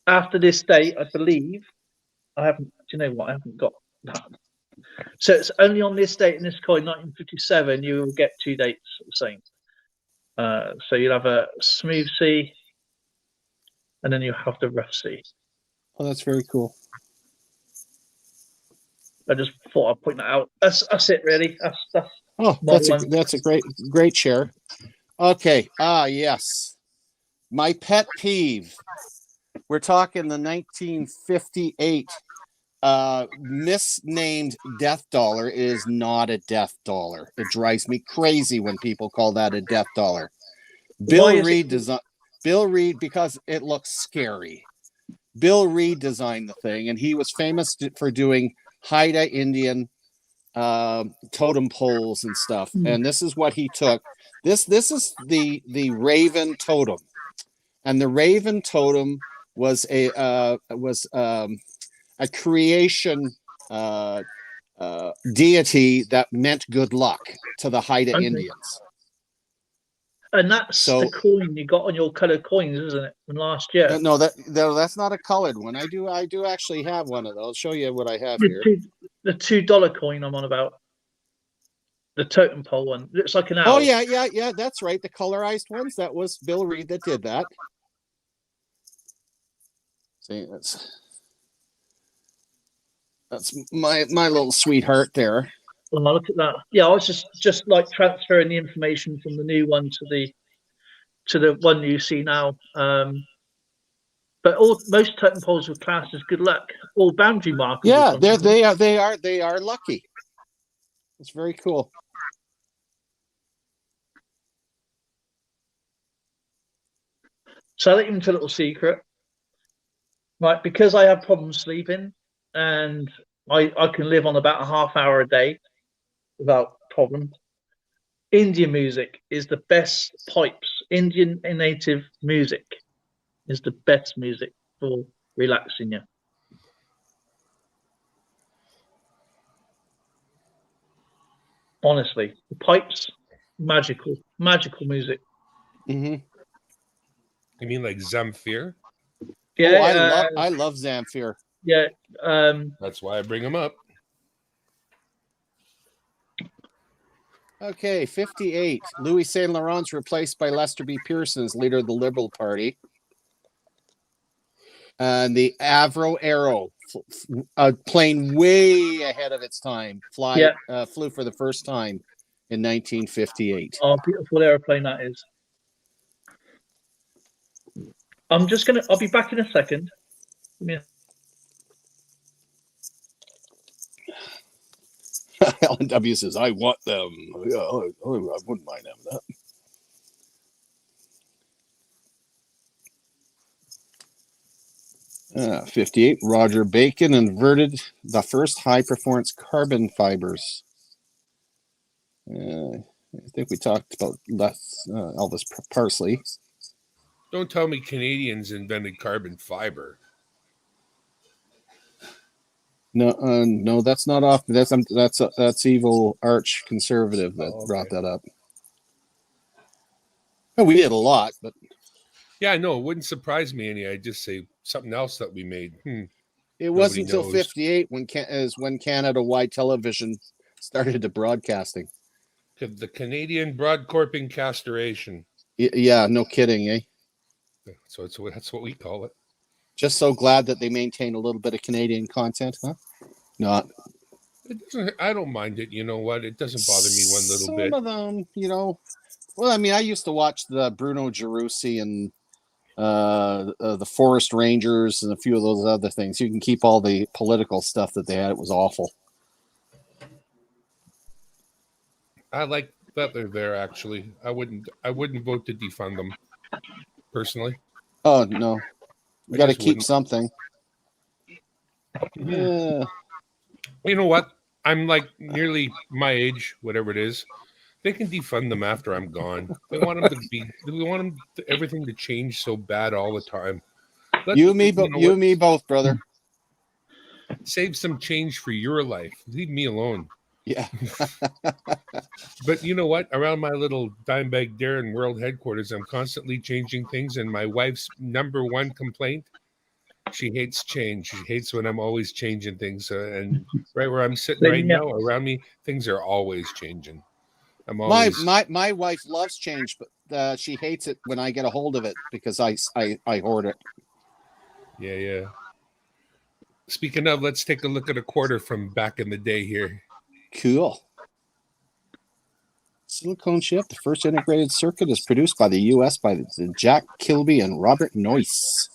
after this date, I believe I haven't. Do you know what? I haven't got that. So it's only on this date in this coin, 1957, you will get two dates the same. So you'll have a smooth C, and then you have the rough C. Oh, that's very cool. I just thought I'd point that out. That's it, really. That's a great share. Okay. Yes. My pet peeve. We're talking the 1958 misnamed death dollar. Is not a death dollar. It drives me crazy when people call that a death dollar. Bill Reed because it looks scary. Bill Reed designed the thing, and he was famous for doing Haida Indian totem poles and stuff. And this is what he took. This is the Raven Totem, and the Raven Totem was a creation deity that meant good luck to the Haida Indians. And that's the coin you got on your colored coins, isn't it? From last year. No, that's not a colored one. I do actually have one of those. I'll show you what I have here. The $2 coin I'm on about. The totem pole one. Looks like an owl. Oh yeah. That's right. The colorized ones. That was Bill Reed that did that. See, that's my little sweetheart there. Oh, look at that. Yeah, I was just like transferring the information from the new one to the one you see now. But most totem poles were classed as good luck. All boundary markers. Yeah, they are lucky. It's very cool. So I'll let you into a little secret. Right, because I have problems sleeping and I can live on about a half hour a day without problems. Indian music is the best pipes. Indian native music is the best music for relaxing you. Honestly, the pipes, magical music. Mm-hmm. You mean like Zamfir? Yeah, I love Zamfir. yeah. That's why I bring him up. Okay, 58. Louis Saint Laurent's replaced by Lester B. Pearson as leader of the Liberal Party. And the Avro Arrow, a plane way ahead of its time, flew for the first time in 1958. Oh, beautiful aeroplane that is. I'll be back in a second. Ellen W. says, I want them. Yeah, I wouldn't mind having that. 58. Roger Bacon invented the first high-performance carbon fibers. I think we talked about Elvis Parsley. Don't tell me Canadians invented carbon fiber. No, that's not off. That's evil arch conservative that brought that up. Oh, we did a lot, but yeah, no, it wouldn't surprise me any. I'd just say something else that we made. It wasn't until 58 when Canada-wide television started to broadcasting. The Canadian Broadcorping Castoration. Yeah, no kidding, eh? So that's what we call it. Just so glad that they maintain a little bit of Canadian content, huh? Not. It doesn't. I don't mind it. You know what? It doesn't bother me one little bit. Some of them, Well, I mean, I used to watch the Bruno Gerussi and the Forest Rangers and a few of those other things. You can keep all the political stuff that they had. It was awful. I like that they're there. Actually, I wouldn't vote to defund them personally. Oh no, we got to keep wouldn't. something. You know what? I'm like nearly my age, whatever it is. They can defund them after I'm gone. We want them to be. We want them everything to change so bad all the time. You and me both, brother. Save some change for your life. Leave me alone. Yeah. But you know what? Around my little Dimebag Darren World headquarters, I'm constantly changing things. And my wife's number one complaint, she hates change. She hates when I'm always changing things. And right where I'm sitting now, around me, things are always changing. I'm always... My wife loves change, but she hates it when I get a hold of it because I hoard it. Yeah. Speaking of, let's take a look at a quarter from back in the day here. Cool. Silicone chip, the first integrated circuit, is produced by the U.S. by the Jack Kilby and Robert Noyce.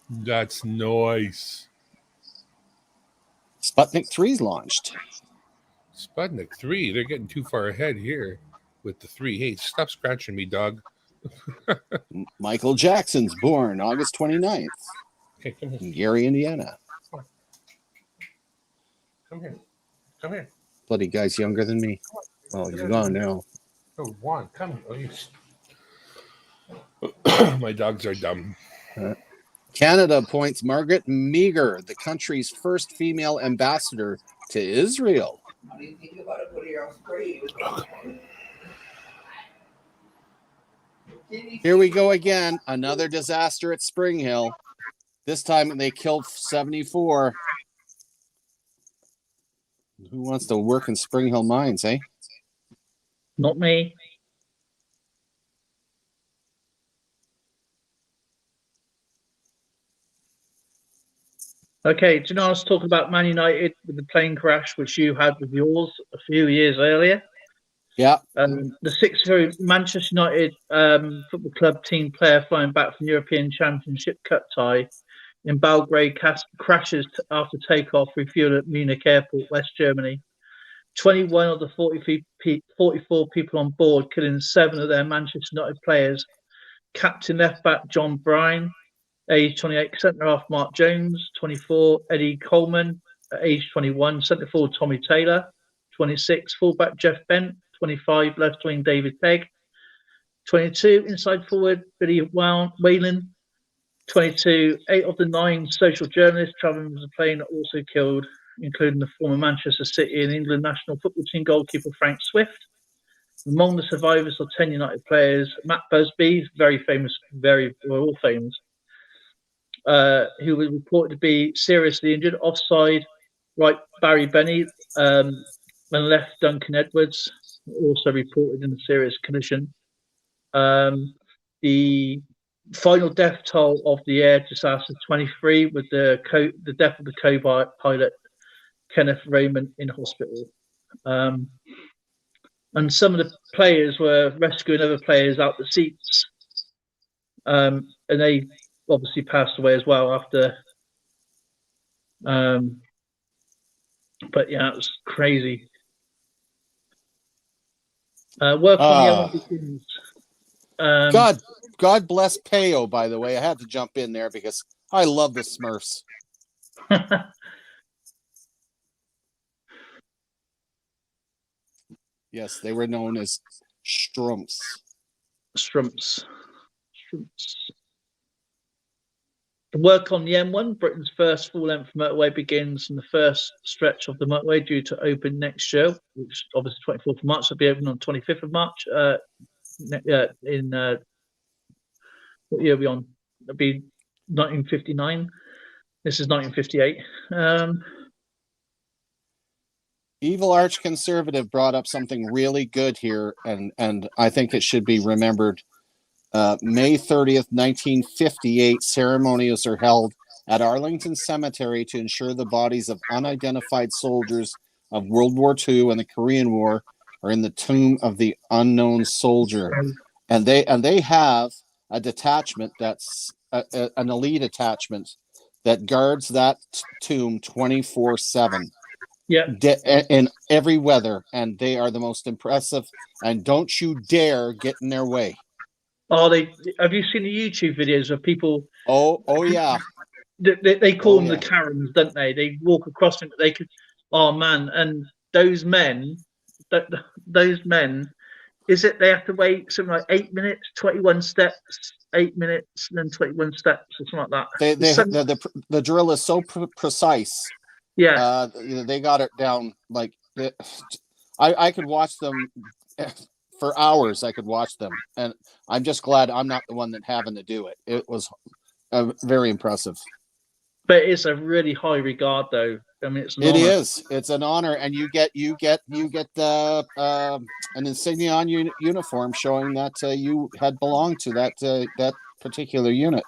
That's nice. Sputnik 3 is launched. Sputnik 3, they're getting too far ahead here with the 3. Hey, stop scratching me, dog. Michael Jackson's born August 29th. Okay, come here. In Gary, Indiana. Come here. Bloody guy's younger than me. Oh, he's gone now. Oh, Juan, come here. My dogs are dumb. Canada appoints Margaret Meager, the country's first female ambassador to Israel. How do you think about it? Put it on spray. Oh, come on. Here we go again. Another disaster at Spring Hill. This time they killed 74. Who wants to work in Spring Hill mines, eh? Not me. Okay, do you know I was talking about Man United with the plane crash, which you had with yours a few years earlier? Yeah. The 6-0 Manchester United football club team player flying back from European Championship Cup tie in Belgrade crashes after takeoff, refueled at Munich Airport, West Germany. 21 of the 44 people on board, killing 7 of their Manchester United players. Captain left-back John Bryan, age 28, centre-half Mark Jones, 24, Eddie Coleman, age 21, centre-forward Tommy Taylor, 26, full-back Jeff Bent, 25, left-wing David Pegg, 22, inside forward Billy Whalen, 22, 8 of the 9 social journalists travelling with the plane also killed. including the former Manchester City and England national football team goalkeeper Frank Swift. Among the survivors are 10 United players: Matt Busby, very famous, all famous, who was reported to be seriously injured. Offside, right, Barry Benny, and left Duncan Edwards, also reported in a serious condition. The final death toll of the air disaster 23, with the death of the co-pilot Kenneth Raymond in hospital. And some of the players were rescuing other players out the seats, and they obviously passed away as well after. But yeah, it was crazy. Work on the other begins. God bless Peo, by the way. I had to jump in there because I love the Smurfs. Yes, they were known as Strumps. Strumps. The work on the M1, Britain's first full-length motorway, begins in the first stretch of the motorway due to open next year, which obviously 24th of March will be open on 25th of March. In what year are we on? It'll be 1959. This is 1958. Evil Arch Conservative brought up something really good here, and I think it should be remembered. May 30th, 1958, ceremonials are held at Arlington Cemetery to ensure the bodies of unidentified soldiers of World War II and the Korean War are in the tomb of the unknown soldier. And they have a detachment that's an elite attachment that guards that tomb 24/7. Yeah, in every weather, and they are the most impressive. And don't you dare get in their way. Oh, have you seen the YouTube videos of people? Oh yeah. They call them the Karens, don't they? They walk across them. They could. Oh man, and those men, is it they have to wait something like 8 minutes, 21 steps, 8 minutes, and then 21 steps or something like that. The drill is so precise. Yeah, they got it down like I could watch them for hours. I could watch them, and I'm just glad I'm not the one that having to do it. It was very impressive. But it's a really high regard, though. I mean, it's an honor, and you get an insignia on your uniform showing that you had belonged to that particular unit.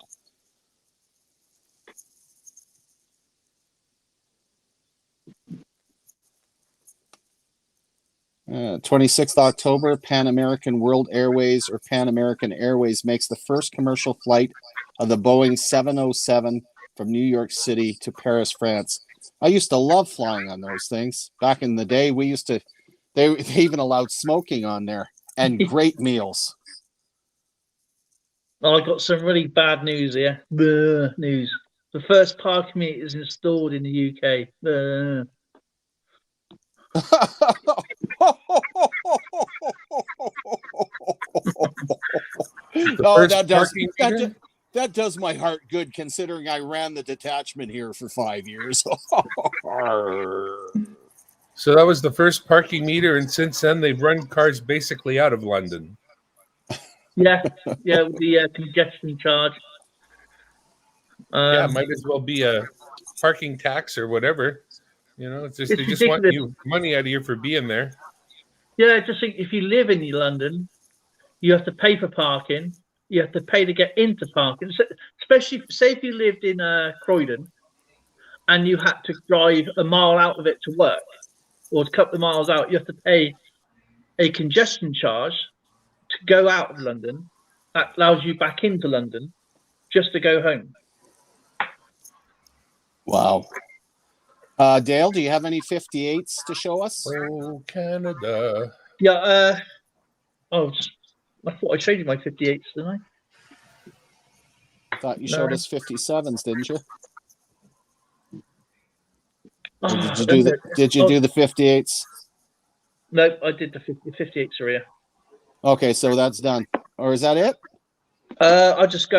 26th October, Pan American World Airways or Pan American Airways makes the first commercial flight of the Boeing 707 from New York City to Paris, France. I used to love flying on those things. Back in the day, they even allowed smoking on there and great meals. Oh, I got some really bad news here. News. The first parking meter is installed in the UK. That does my heart good, considering I ran the detachment here for 5 years. So that was the first parking meter, and since then they've run cars basically out of London. Yeah, with the congestion charge. Might as well be a parking tax or whatever. You know, they just want you money out of you for being there. Yeah, just think if you live in London, you have to pay for parking. You have to pay to get into parking. So, especially, say if you lived in Croydon and you had to drive a mile out of it to work, or a couple of miles out, you have to pay a congestion charge to go out of London. That allows you back into London just to go home. Wow. Dale, do you have any 58s to show us? Oh, Canada. Yeah. I thought I showed you my 58s, didn't I? Thought you showed us 57s, didn't you? Did you do the 58s? No, I did the 58s are here. Okay, so that's done. Or is that it? I'm just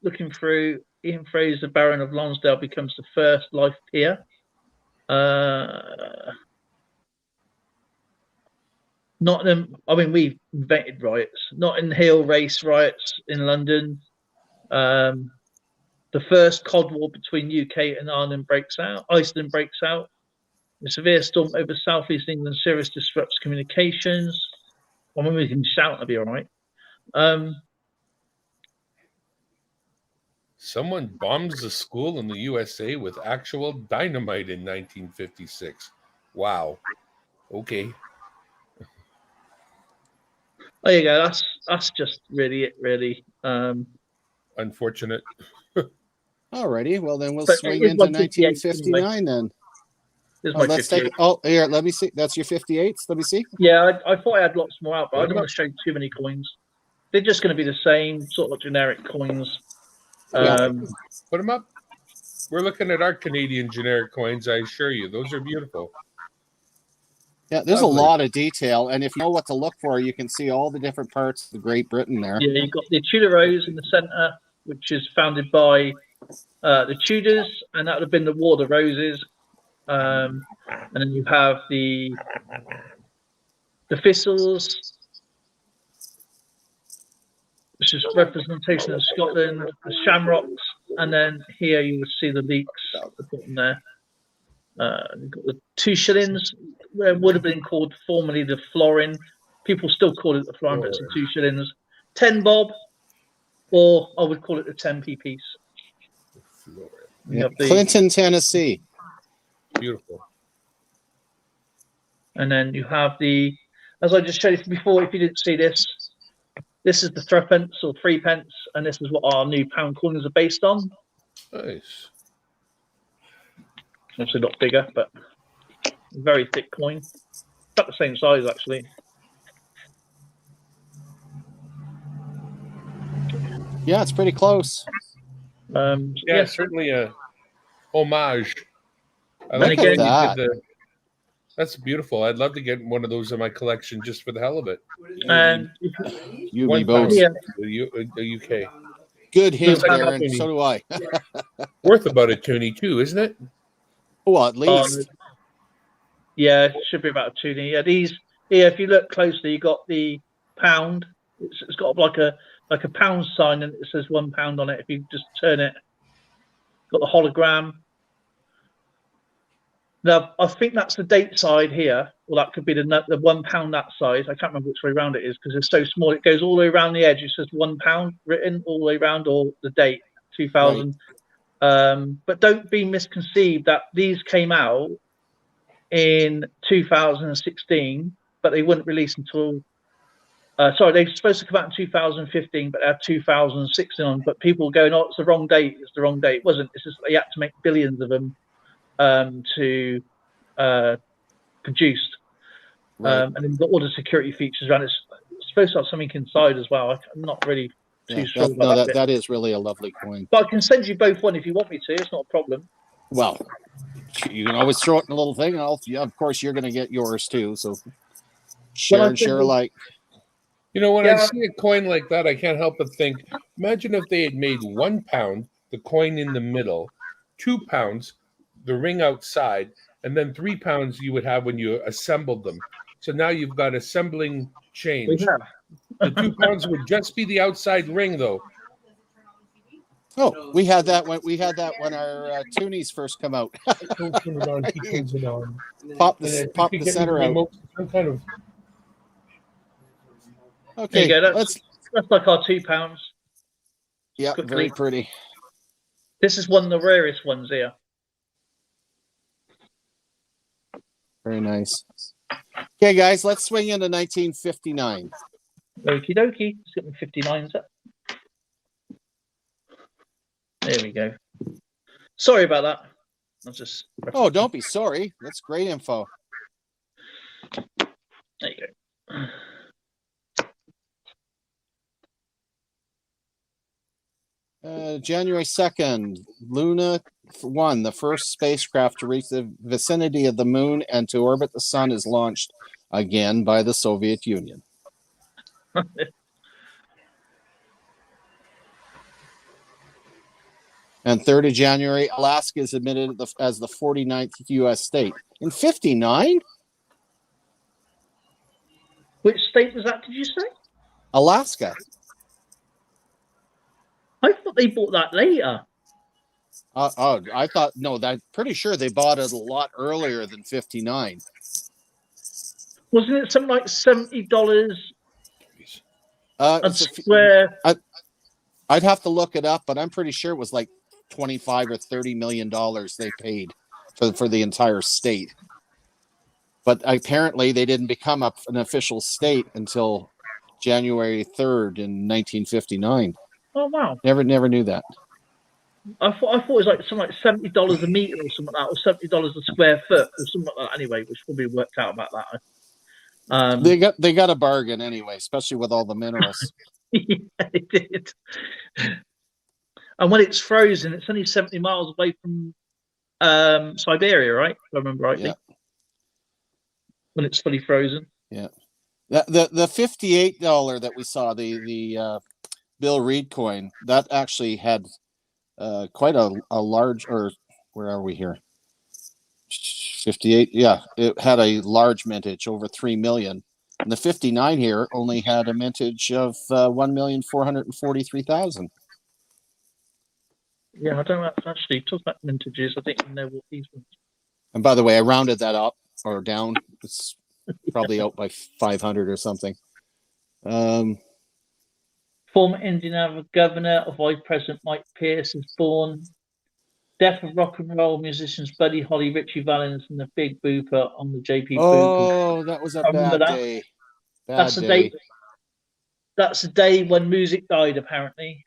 looking through. Ian Fraser, Baron of Lonsdale, becomes the first life peer. Nottingham. I mean, we've invented riots. Notting Hill race riots in London. The first Cod War between UK and Ireland breaks out. Iceland breaks out. A severe storm over southeast England seriously disrupts communications. I mean, we can shout, I'll be all right. Someone bombs a school in the USA with actual dynamite in 1956. Wow. Okay. There you go. That's just really it, really. Unfortunate. Alrighty, well then we'll But swing it is into 158 1959 then. Here's Oh, my let's 58. take. Oh, here, let me see. That's your 58s. Let me see. Yeah, I thought I had lots more out, but I don't want to show too many coins. They're just going to be the same sort of generic coins. Yeah. Put them up. We're looking at our Canadian generic coins. I assure you, those are beautiful. Yeah, there's Lovely. a lot of detail, and if you know what to look for, you can see all the different parts of Great Britain there. Yeah, you've got the Tudor Rose in the centre, which is founded by the Tudors, and that would have been the War of the Roses. And then you have the thistles, which is representation of Scotland, the shamrocks, and then here you will see the leeks at the bottom there. You've got the 2 shillings, where it would have been called formerly the florin. People still call it the florin, but it's the 2 shillings. 10 bob, or I would call it the 10p piece. Yeah. Clinton, Tennessee. Beautiful. And then you have the, as I just showed you before, if you didn't see this, this is the 3p or 3p, and this is what our new pound coins are based on. Nice. Obviously not bigger, but very thick coin. About the same size, actually. Yeah, it's pretty close. Yeah, certainly a homage. I And like again- that. That's beautiful. I'd love to get one of those in my collection just for the hell of it. And You One be both. pound. yeah, The UK. Good hint, Looks like Darren. nothing. So do I. Worth about a toonie too, isn't it? Well, at least. yeah, it should be about a 2D. Yeah, these here, if you look closely, you got the pound. It's got like a pound sign, and it says £1 on it. If you just turn it, got the hologram. Now, I think that's the date side here. Well, that could be the £1 that size. I can't remember which way around it is because it's so small. It goes all the way around the edge. It says £1 written all the way around, or the date 2000. Right. But don't be misconceived that these came out in 2016, but they wouldn't release until. Sorry, they were supposed to come out in 2015, but they had 2016 on. But people were going, "Oh, it's the wrong date. It's the wrong date." It wasn't. It's just they had to make billions of them to produced. Right. And then you've got all the security features around it. It's supposed to have something inside as well. I'm not really too sure about that is really a lovely coin. But I can send you both one if you want me to. It's not a problem. Well, you can always throw it in a little thing, and yeah, of course, you're going to get yours too. So share and share alike. You know, when I see a coin like that, I can't help but think, imagine if they had made £1, the coin in the middle, £2, the ring outside, and then £3 you would have when you assembled them. So now you've got assembling change. The £2 would just be the outside ring, though. Oh, we had that when our toonies first come out. Pop the center out. Some kind of. Okay, there you go. That's like our £2. Yeah, very pretty. This is one of the rarest ones here. Very nice. Okay, guys, let's swing into 1959. Okie dokie. Let's get me 59s up. There we go. Sorry about that. I'll just. Oh, don't be sorry. That's great info. There you go. January 2nd, Luna 1, the first spacecraft to reach the vicinity of the moon and to orbit the sun, is launched again by the Soviet Union. And 3rd of January, Alaska is admitted as the 49th U.S. state. In 59? Which state was that, did you say? Alaska. I thought they bought that later. I thought, no, I'm pretty sure they bought it a lot earlier than 59. Wasn't it something like $70 a It's square? I'd have to look it up, but I'm pretty sure it was like 25 or 30 million dollars they paid for the entire state. But apparently they didn't become an official state until January 3rd in 1959. Oh wow! Never knew that. I thought it was like something like $70 a meter or something like that, or $70 a square foot or something like that. Anyway, which probably worked out about that. They got a bargain anyway, especially with all the minerals. Yeah, they did. And when it's frozen, it's only 70 miles away from Siberia, right? If I remember rightly. Yeah. When it's fully frozen. Yeah. The $58 that we saw, the Bill Reed coin, that actually had quite a large, or where are we here? 58. Yeah, it had a large mintage, over 3 million. And the 59 here only had a mintage of 1,443,000. Yeah, I don't actually talk about mintages. I think you know what these ones. And by the way, I rounded that up or down. It's probably out by 500 or something. Former Indiana governor of Vice President Mike Pierce is born. Death of rock and roll musicians Buddy Holly, Richie Valens, and the Big Booper on the JP. Oh, that was a bad day. That's the day. That's the day when music died, apparently.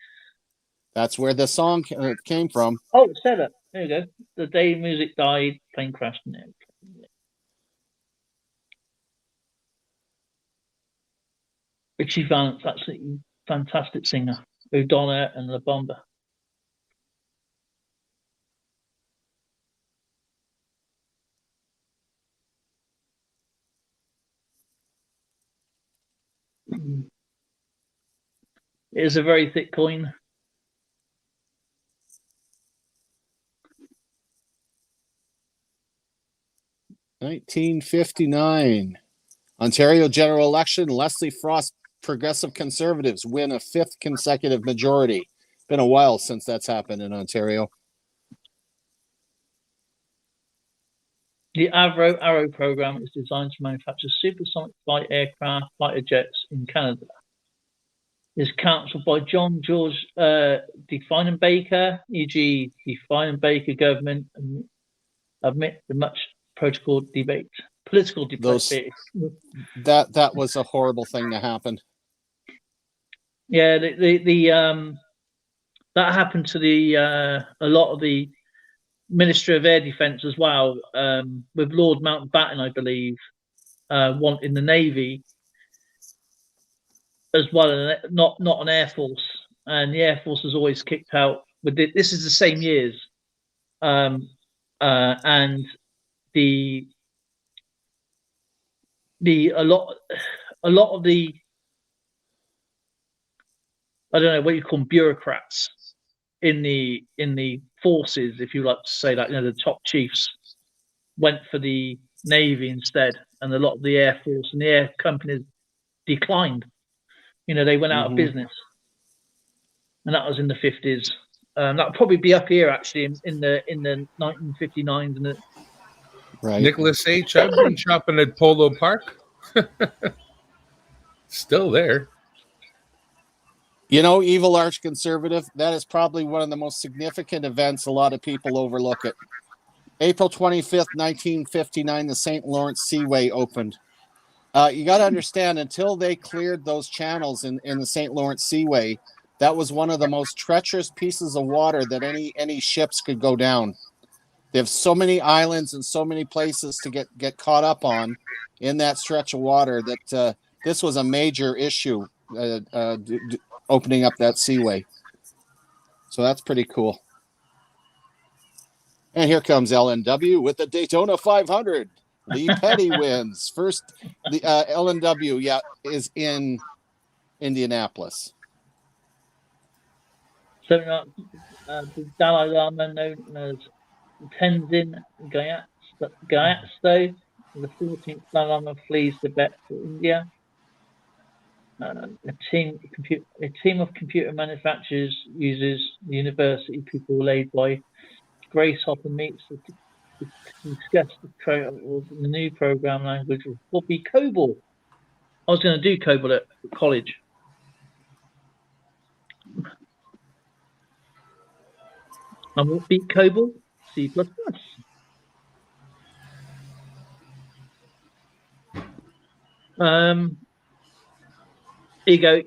That's where the song came from. Oh, it said it. There you go. The day music died, plane crashed in it. Richie Valens, absolutely fantastic singer. Udonna and La Bomba. It is a very thick coin. $1959. Ontario general election. Leslie Frost Progressive Conservatives win a 5th consecutive majority. Been a while since that's happened in Ontario. The Avro Arrow program is designed to manufacture supersonic flight aircraft, fighter jets in Canada. It is counselled by John George Baker, e.g. Baker government, and amid the much political debate. That was a horrible thing to happen. Yeah, that happened to a lot of the Ministry of Air Defence as well, with Lord Mountbatten, I believe, wanting the Navy as well, and not an Air Force. And the Air Force has always kicked out. But this is the same years, and a lot of the, I don't know what you call them, bureaucrats in the forces, if you like to say that, the top chiefs went for the Navy instead, and a lot of the Air Force and the air companies declined. They went out of business, and that was in the 50s. That'll probably be up here actually in the 1959s and right. Nicholas H. I've been shopping at Polo Park. Still there. Evil arch conservative, that is probably one of the most significant events. A lot of people overlook it. April 25th, 1959, the St. Lawrence Seaway opened. You got to understand, until they cleared those channels in the St. Lawrence Seaway, that was one of the most treacherous pieces of water that any ships could go down. They have so many islands and so many places to get caught up on in that stretch of water that this was a major issue, opening up that seaway. So that's pretty cool. And here comes LNW with the Daytona 500. Lee Petty wins. First, the LNW, is in Indianapolis. So the Dalai Lama, known as Tenzin Gyatso, the 14th Dalai Lama, flees Tibet to India. A team of computer manufacturers uses university people led by Grace Hopper meets to discuss the new program language will be COBOL. I was going to do COBOL at college. And what beat COBOL? C++. Here you go.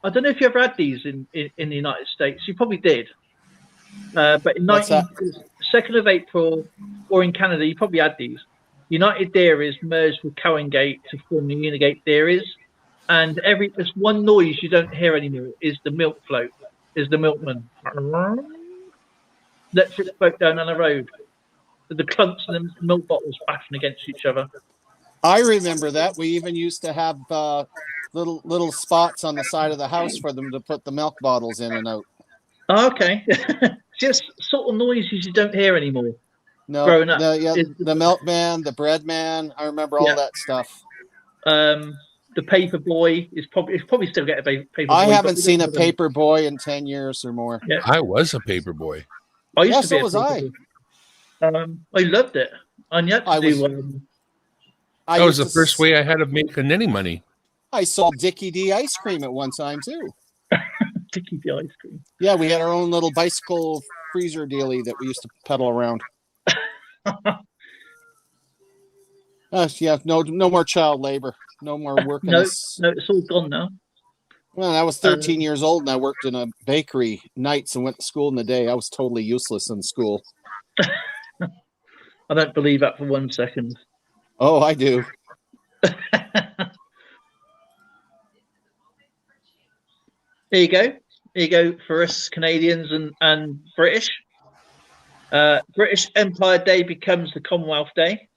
I don't know if you ever had these in the United States. You probably did. But in 2nd of April, or in Canada, you probably had these. United Dairies merged with Cowan Gate to form the Unigate Dairies. And there's one noise you don't hear anymore is the milk float, is the milkman. Electric boat down on the road. With the clumps and the milk bottles bashing against each other. I remember that. We even used to have little spots on the side of the house for them to put the milk bottles in and out. Oh, okay. Just sort of noises you don't hear anymore. No, growing up. the milkman, the bread man. I remember all that stuff. The paper boy is probably still get a paper boy. I haven't seen a paper boy in 10 years or more. Yeah. I was a paper boy. I used to be so was I. I loved it. And yet that was the first way I had of making any money. I sold Dickie D ice cream at one time too. Dickie D ice cream. Yeah, we had our own little bicycle freezer dealie that we used to pedal around. Yeah, no more child labor. No more work. No, it's all gone now. Well, I was 13 years old and I worked in a bakery nights and went to school in the day. I was totally useless in school. I don't believe that for 1 second. Oh, I do. Here you go. Here you go for us Canadians and British. British Empire Day becomes the Commonwealth Day.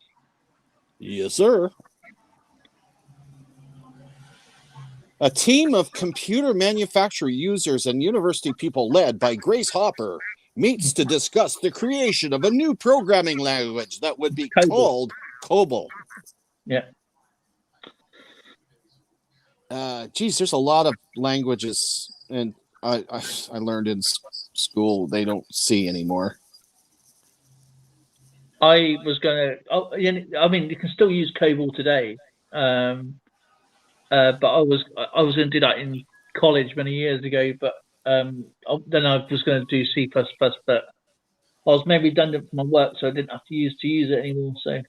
Yes, sir. A team of computer manufacturer users and university people led by Grace Hopper meets to discuss the creation of a new programming language that would be called COBOL. Yeah. Geez, there's a lot of languages, and I learned in school they don't see anymore. I was going to. I mean, you can still use COBOL today, but I was going to do that in college many years ago. But then I was going to do C++, but I was made redundant from my work, so I didn't have to use it anymore. So.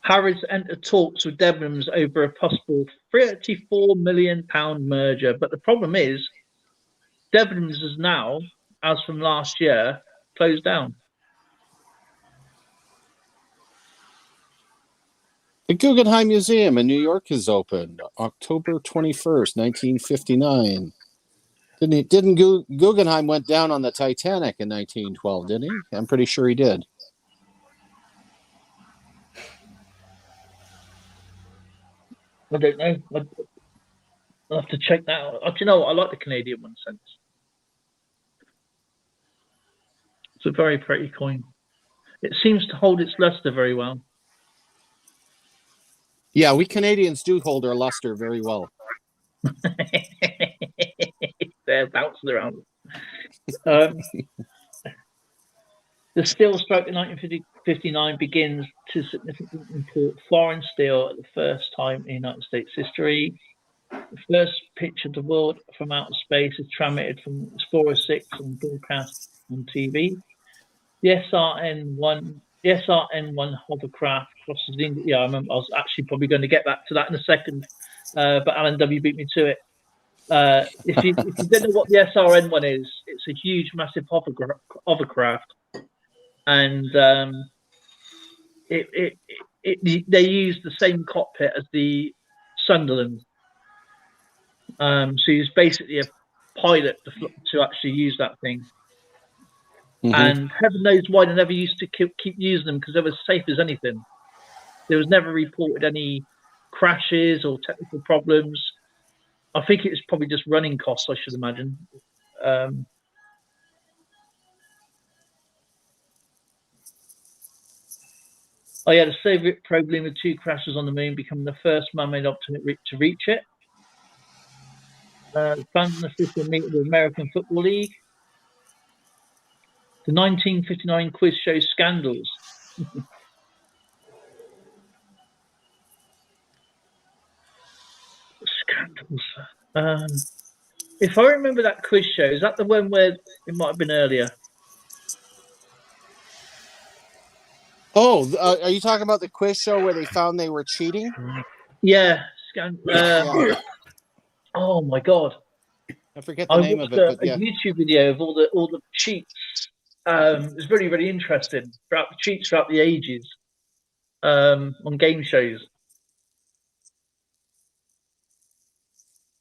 Harrods entered talks with Debenhams over a possible £34 million merger, but the problem is Debenhams is now, as from last year, closed down. The Guggenheim Museum in New York is opened October 21st, 1959. Didn't Guggenheim went down on the Titanic in 1912, didn't he? I'm pretty sure he did. I don't know. I'll have to check that out. Do you know what? I like the Canadian one since. It's a very pretty coin. It seems to hold its luster very well. Yeah, we Canadians do hold our luster very well. They're bouncing around. The steel stroke in 1959 begins to significantly import foreign steel at the first time in United States history. The first picture of the world from outer space is transmitted from Explorer 6 and broadcast on TV. The SRN-1 hovercraft crosses England. Yeah, I remember. I was actually probably going to get back to that in a second, but Alan W beat me to it. If you don't know what the SRN-1 is, it's a huge, massive hovercraft, and they use the same cockpit as the Sunderland. So he's basically a pilot to actually use that thing. Mm-hmm. And heaven knows why they never used to keep using them, because they were safe as anything. There was never reported any crashes or technical problems. I think it was probably just running costs, I should imagine. I had a Soviet probe with 2 crashes on the moon, becoming the first man-made object to reach it. Found an official meeting with the American Football League. The 1959 quiz show scandals. Scandals. If I remember that quiz show, is that the one where it might have been earlier? Oh, are you talking about the quiz show where they found they were cheating? Yeah. Yeah. Oh my God! I forget the name of it, but yeah. A YouTube video of all the cheats. It's really, really interesting throughout the cheats throughout the ages on game shows.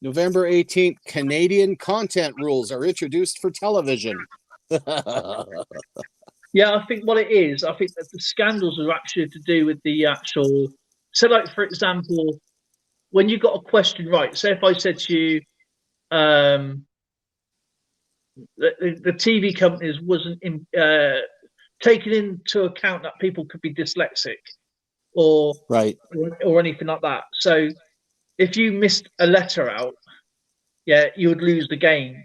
November 18th, Canadian content rules are introduced for television. Yeah, I think what it is, I think that the scandals are actually to do with the actual. So, like for example, when you got a question right, say if I said to you, the TV companies wasn't taking into account that people could be dyslexic, or anything like that. So, if you missed a letter out, yeah, you would lose the game.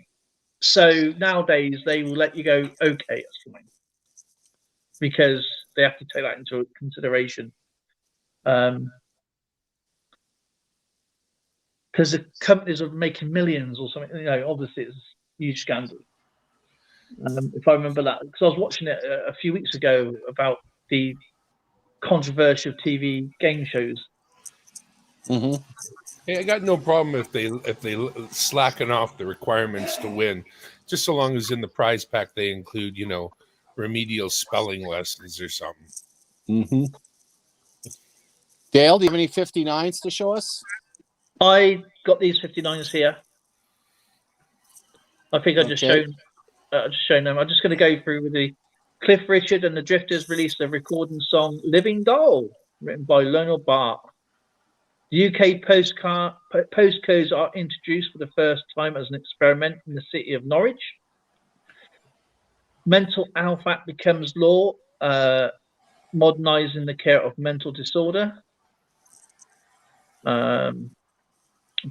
So nowadays they will let you go, okay, that's fine, because they have to take that into consideration. Because the companies are making millions or something, you know, obviously it's a huge scandal. If I remember that, because I was watching it a few weeks ago about the controversy of TV game shows. Mm-hmm. Hey, I got no problem if they slacken off the requirements to win, just so long as in the prize pack they include, you know, remedial spelling lessons or something. Mm-hmm. Dale, do you have any 59s to show us? I got these 59s here. I think I just shown them. I'm just going to go through with the Cliff Richard and the Drifters released a recording song "Living Doll," written by Lionel Bart. The UK postcodes are introduced for the first time as an experiment in the city of Norwich. Mental Health Act becomes law, modernising the care of mental disorder.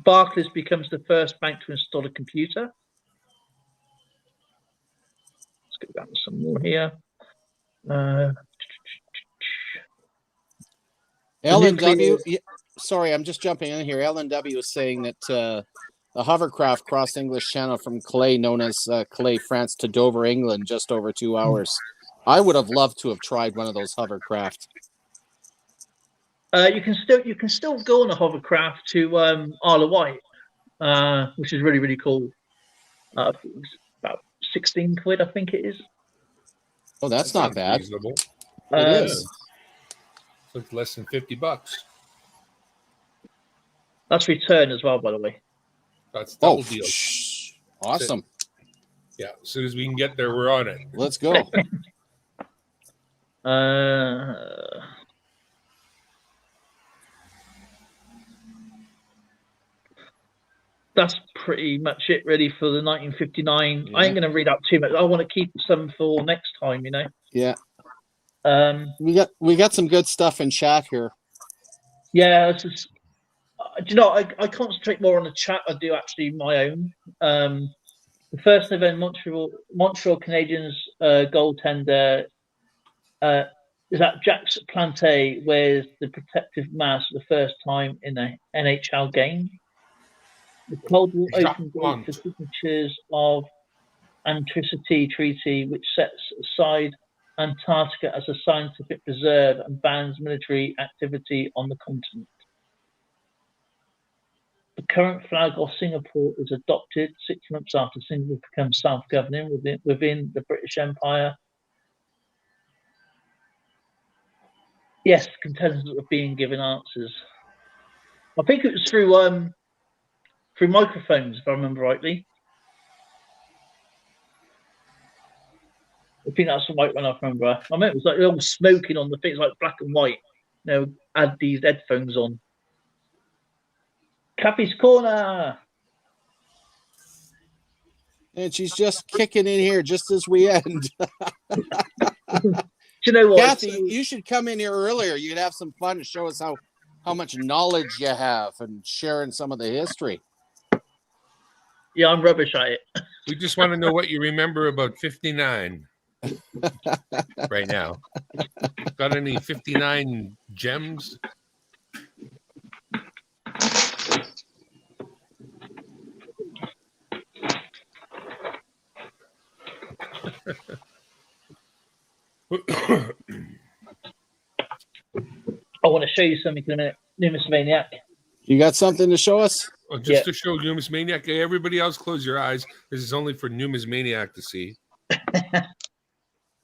Barclays becomes the first bank to install a computer. Let's go down to some more here. LNW, sorry, I'm just jumping in here. LNW is saying that a hovercraft crossed English Channel from Calais, known as Calais, France, to Dover, England, just over 2 hours. I would have loved to have tried one of those hovercraft. You can still go on a hovercraft to Isle of Wight, which is really, really cool. It's about 16 quid, I think it is. Oh, that's not bad. Reasonable. It is. It's less than $50. That's return as well, by the way. That's double deal. Awesome. Yeah, as soon as we can get there, we're on it. Let's go. That's pretty much it, really, for the 1959. Yeah. I ain't going to read out too much. I want to keep some for next time, you know. Yeah. We got some good stuff in chat here. Yeah, it's just, do you know, I concentrate more on the chat. I do actually my own. The first event, Montreal Canadiens goaltender is that Jacques Plante wears the protective mask for the first time in an NHL game. The Cold War opened gate for signatures of Antitricity Treaty, which sets aside Antarctica as a scientific preserve and bans military activity on the continent. The current flag of Singapore was adopted 6 months after Singapore became self-governing within the British Empire. Yes, contestants were being given answers. I think it was through microphones, if I remember rightly. I think that's the right one I remember. I mean, it was like all smoking on the things, like black and white. add these headphones on. Cappy's Corner. And she's just kicking in here just as we end. Do you know what? Kathy, you should come in here earlier. You'd have some fun to show us how much knowledge you have and sharing some of the history. Yeah, I'm rubbish at it. We just want to know what you remember about 59 right now. Got any 59 gems? I want to show you something in a minute, Numismaniac. You got something to show us? Well, just to show Numismaniac. Hey, everybody else, close your eyes. This is only for Numismaniac to see.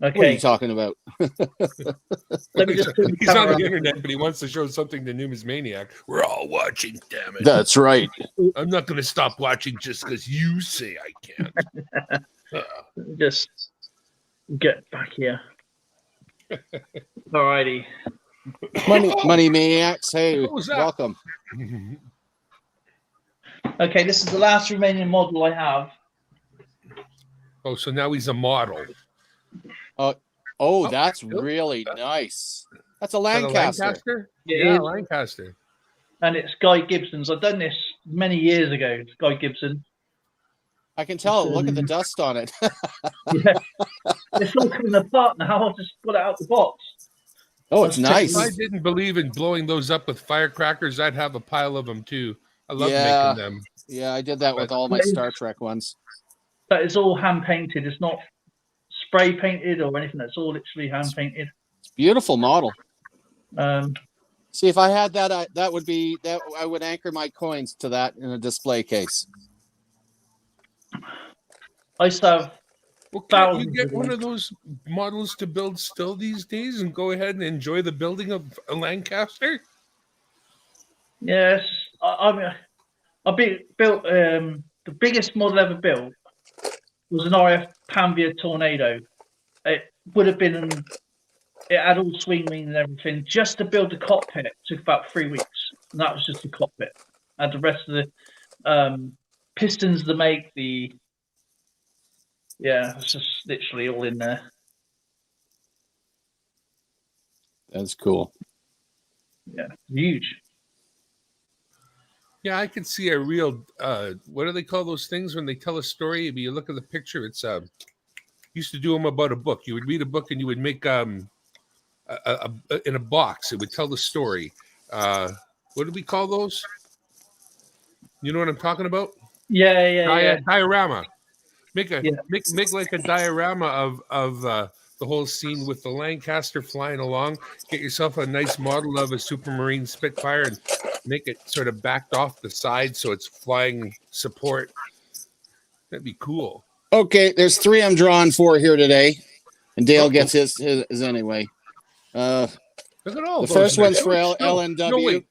What are Okay, you talking about? let me just turn the He's on camera the internet, but he wants to show something to Numismaniac. We're all watching, damn it. That's right. I'm not going to stop watching just because you say I can't. Just get back here. Alrighty. Money maniacs. Hey, What was that? welcome. Okay, this is the last remaining model I have. Oh, so now he's a model. Oh, that's cool. really nice. That's a Is that a Lancaster. Yeah, It is. Lancaster. And it's Guy Gibson's. I've done this many years ago. It's Guy Gibson. I can tell. Look at the dust on it. Yeah. It's all coming apart now. I've just got it out the box. Oh, it's nice. If I didn't believe in blowing those up with firecrackers, I'd have a pile of them too. I love Yeah. making them. Yeah, I did that with all my Star Trek ones. But it's all hand painted. It's not spray painted or anything. It's all literally hand painted. Beautiful model. Um, See, if I had that, I would anchor my coins to that in a display case. I used to have Well, can't you thousands get of one them. of those models to build still these days and go ahead and enjoy the building of a Lancaster? Yes, I built the biggest model ever built was an RF Panvia Tornado. It would have been, it had all swing wings and everything. Just to build the cockpit took about 3 weeks, and that was just the cockpit. And the rest of the pistons to make it's just literally all in there. That's cool. Yeah, huge. Yeah, I could see a real, what do they call those things when they tell a story? If you look at the picture, it's, used to do them about a book. You would read a book and you would make, in a box, it would tell the story. What do we call those? You know what I'm talking about? Yeah. Diorama. Make Yeah. make like a diorama of the whole scene with the Lancaster flying along. Get yourself a nice model of a Supermarine Spitfire and make it sort of backed off the side so it's flying support. That'd be cool. Okay, there's 3 I'm drawing for here today, and Dale gets his anyway. Look at all The those first in there. one's for No, LNW. No,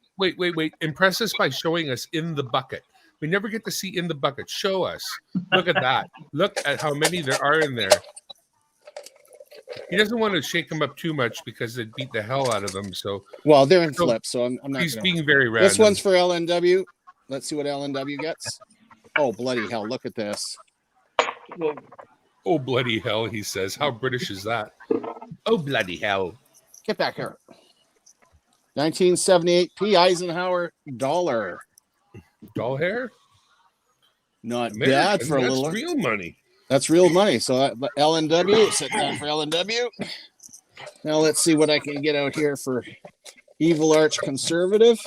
wait. Impress us by showing us in the bucket. We never get to see in the bucket. Show us. Look at that. Look at how many there are in there. He doesn't want to shake them up too much because it'd beat the hell out of them. So Well, they're in So, flips, so I'm not. he's Gonna... being very random. This one's for LNW. Let's see what LNW gets. Oh, bloody hell! Look at this. Well, Oh, bloody hell, he says. How British is that? Oh, bloody hell. Get back here. 1978 P Eisenhower dollar. Doll hair? Not American. bad for a That's little. real money. That's real money. So but LNW, sitting down for LNW. Now let's see what I can get out here for Evil Arch Conservative.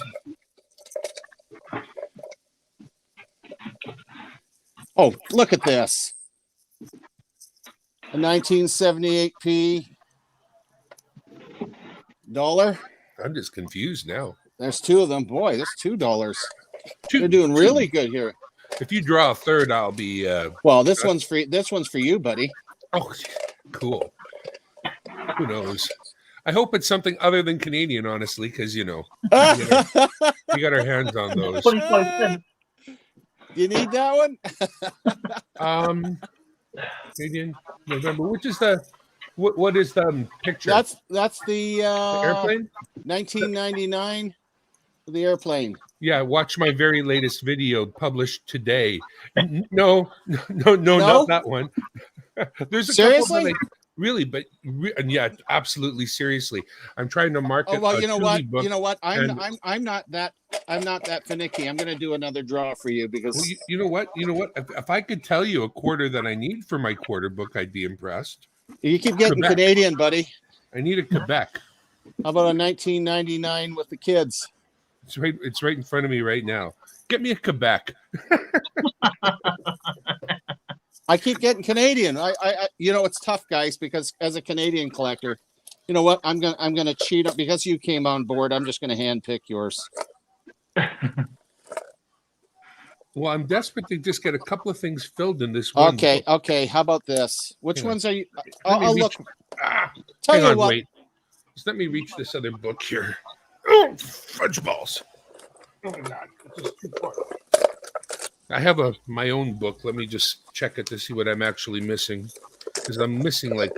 Oh, look at this. A 1978 P dollar. I'm just confused now. There's 2 of them. Boy, there's $2. They're doing really good here. If you draw a third, I'll be Well, this one's for you, buddy. oh cool. Who knows? I hope it's something other than Canadian, honestly, because we got our hands on those. 25 cents. You need that one? Canadian November. Which is the what is the picture? That's the The airplane? 1999 for the airplane. Yeah, watch my very latest video published today. No, not that one. There's a Seriously? couple that really, but and yeah, absolutely seriously. I'm trying to market. Oh well, you know what? book, You know what? I'm not that finicky. I'm going to do another draw for you because well, you know what? If I could tell you a quarter that I need for my quarter book, I'd be impressed. you keep getting Quebec. Canadian, buddy. I need a Quebec. How about a 1999 with the kids? It's right in front of me right now. Get me a Quebec. I keep getting Canadian. I it's tough, guys, because as a Canadian collector, you know what? I'm gonna cheat up because you came on board. I'm just gonna handpick yours. Well, I'm desperate to just get a couple of things filled in this one. Okay. How about this? Which ones are you? Let me I'll reach- look. Hang Tell you on, what. wait. Just let me reach this other book here. Oh, fudge balls. Oh my God. This is too far. I have my own book. Let me just check it to see what I'm actually missing. Because I'm missing like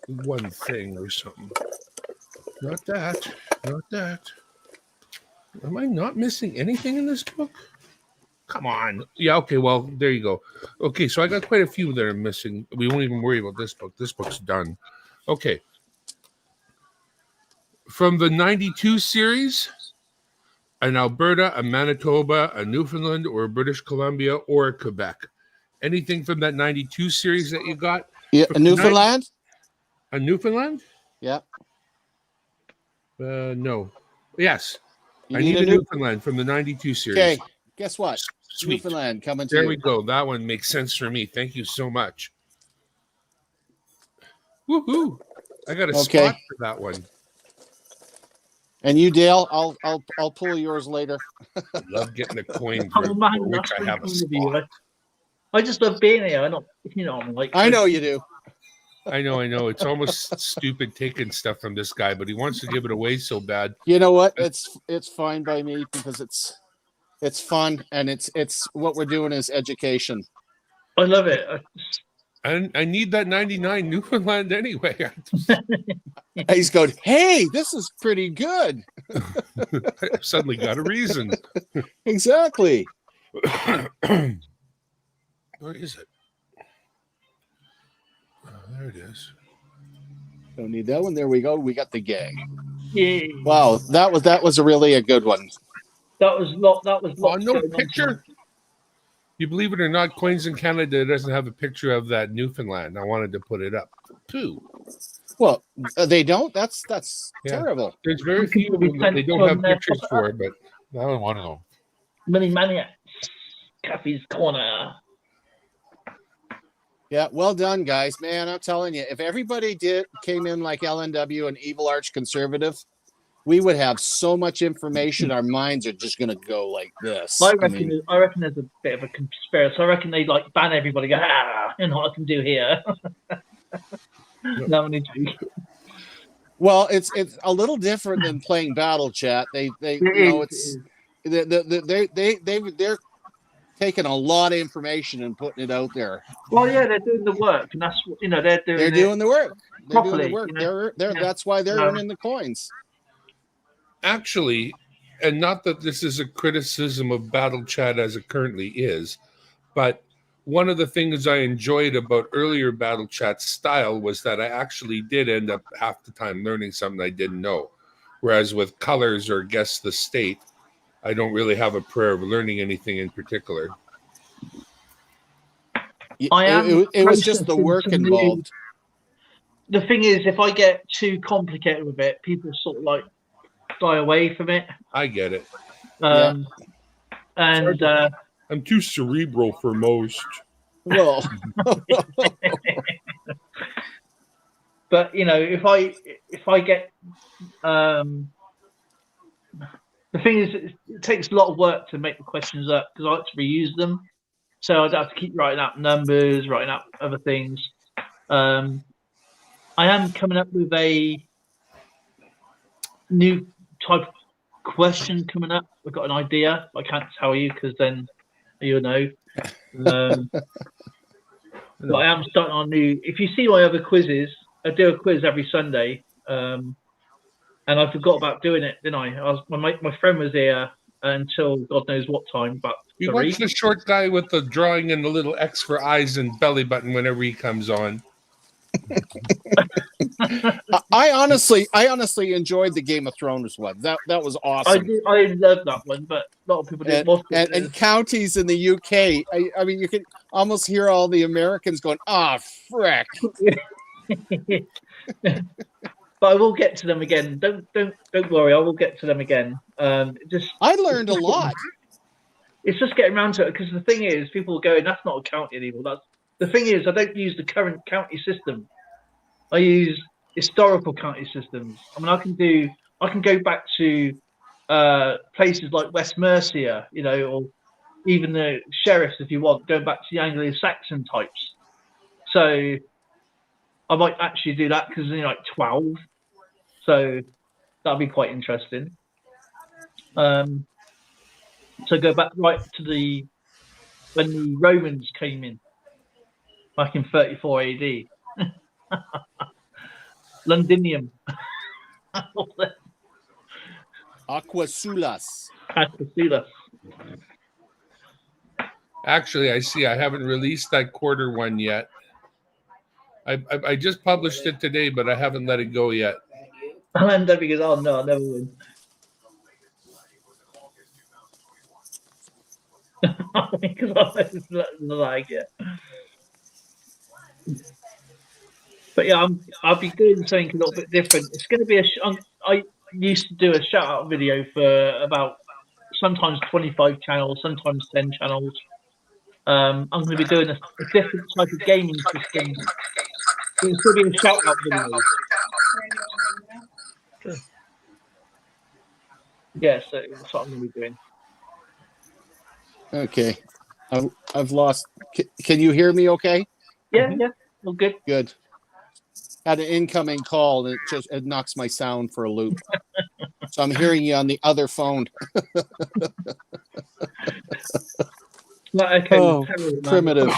one thing or something. Not that. Am I not missing anything in this book? Come on. Yeah, okay, well, there you go. Okay, so I got quite a few that are missing. We won't even worry about this book. This book's done. Okay. From the 92 series, an Alberta, a Manitoba, a Newfoundland, or a British Columbia, or a Quebec. Anything from that 92 series that you got? Yeah, From Newfoundland. A Newfoundland? Yeah. No. Yes. You I need a Newfoundland from the 92 series. Okay. Guess what? Sweet. Newfoundland coming to There you. we go. That one makes sense for me. Thank you so much. Woohoo! I got a spot for that one. And you, Dale, I'll pull yours later. I love getting a coin Oh, for man, which that's I have a really cool of you. spot. I just love being here. I'm like. I know you do. I know. It's almost stupid taking stuff from this guy, but he wants to give it away so bad. You know what? It's fine by me because it's fun and it's what we're doing is education. I love it. And I need that 99 Newfoundland anyway. He's going, hey, this is pretty good. I suddenly got a reason. Exactly. Where is it? Oh, there it is. Don't need that one. There we go. We got the gang. Yeah. Wow, that was really a good one. That was lots no going on. picture. You believe it or not, Coins in Canada doesn't have a picture of that Newfoundland. I wanted to put it up too. Well, they don't. That's Yeah. terrible. There's very few of them that they don't have pictures for, but that was one of them. Mini Maniacs. Caffey's Corner. Yeah, well done, guys. Man, I'm telling you, if everybody came in like LNW and Evil Arch Conservative, we would have so much information. Our minds are just going to go like this. I reckon there's a bit of a conspiracy. I reckon they like ban everybody. Go, you know what I can do here. No, I'm only joking. Well, it's a little different than playing Battle Chat. They're taking a lot of information and putting it out there. Well, yeah, they're doing the work, and that's what they're doing. They're doing the work. They're properly, doing the work. you know? They're that's why they're earning the coins. Actually, and not that this is a criticism of Battle Chat as it currently is, but one of the things I enjoyed about earlier Battle Chat style was that I actually did end up half the time learning something I didn't know. Whereas with Colors or Guess the State, I don't really have a prayer of learning anything in particular. It was just the work involved. The thing is, if I get too complicated with it, people sort of like die away from it. I get it. And I'm too cerebral for most. Well, but if I get the thing is, it takes a lot of work to make the questions up because I like to reuse them. So I'd have to keep writing up numbers, writing up other things. I am coming up with a new type of question coming up. I've got an idea. I can't tell you because then you'll know. But I am starting on new. If you see my other quizzes, I do a quiz every Sunday. and I forgot about doing it, didn't I? My friend was here until God knows what time, but You watch the short guy with the drawing and the little X for eyes and belly button whenever he comes on. I honestly enjoyed the Game of Thrones one. That was awesome. I love that one, but a lot of people didn't watch it. And counties in the UK. I mean, you can almost hear all the Americans going, "Ah, frick." But I will get to them again. Don't worry. I will get to them again. I learned a lot. It's just getting around to it, because the thing is, people are going, "That's not a county anymore." The thing is, I don't use the current county system. I use historical county systems. I mean, I can go back to places like West Mercia, you know, or even the sheriffs, if you want, going back to the Anglo-Saxon types. So I might actually do that, because they're like 12. So that'll be quite interesting. So go back right to when the Romans came in, back in 34 AD. Londinium. Aquasulas. Aquasulas. Actually, I see. I haven't released that quarter one yet. I just published it today, but I haven't let it go yet. And then because, oh no, I never win. Because I like it. But yeah, I'll be doing something a little bit different. It's going to be I used to do a shout out video for about sometimes 25 channels, sometimes 10 channels. I'm going to be doing a different type of gaming system. It's going to be a shout out video. Sure. Yeah, so that's what I'm going to be doing. Okay, I've lost. Can you hear me? Okay. Yeah, yeah, all good. Good. Had an incoming call, and it knocks my sound for a loop. So I'm hearing you on the other phone. Right, okay. Oh, primitive.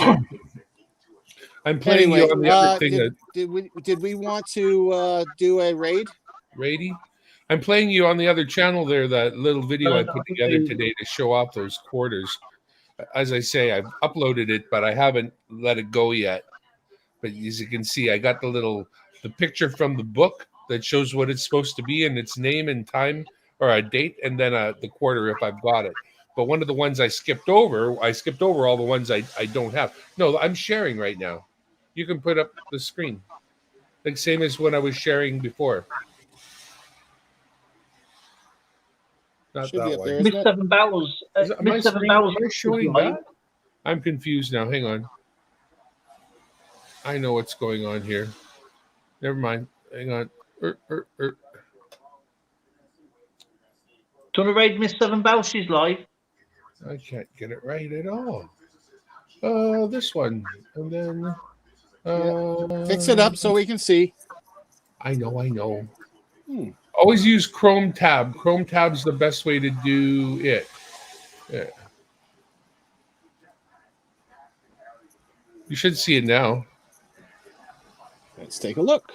I'm playing you on the other thing. Did we want to do a raid? Raidy? I'm playing you on the other channel there, that little video I put together today to show off those quarters. As I say, I've uploaded it, but I haven't let it go yet. But as you can see, I got the picture from the book that shows what it's supposed to be and its name and time, or a date, and then the quarter if I've got it. But one of the ones I skipped over all the ones I don't have. No, I'm sharing right now. You can put up the screen. Like same as when I was sharing before. Not Should be that up one. there, Miss isn't it? Seven Barrels. Miss Seven Barrels is showing live. that? I'm confused now. Hang on. I know what's going on here. Never mind. Hang on. Do you want to raid Miss Seven Barrels? She's live. I can't get it right at all. This one. And then Fix it up so we can see. I know. Always use Chrome tab. Chrome tab's the best way to do it. Yeah. You should see it now. Let's take a look.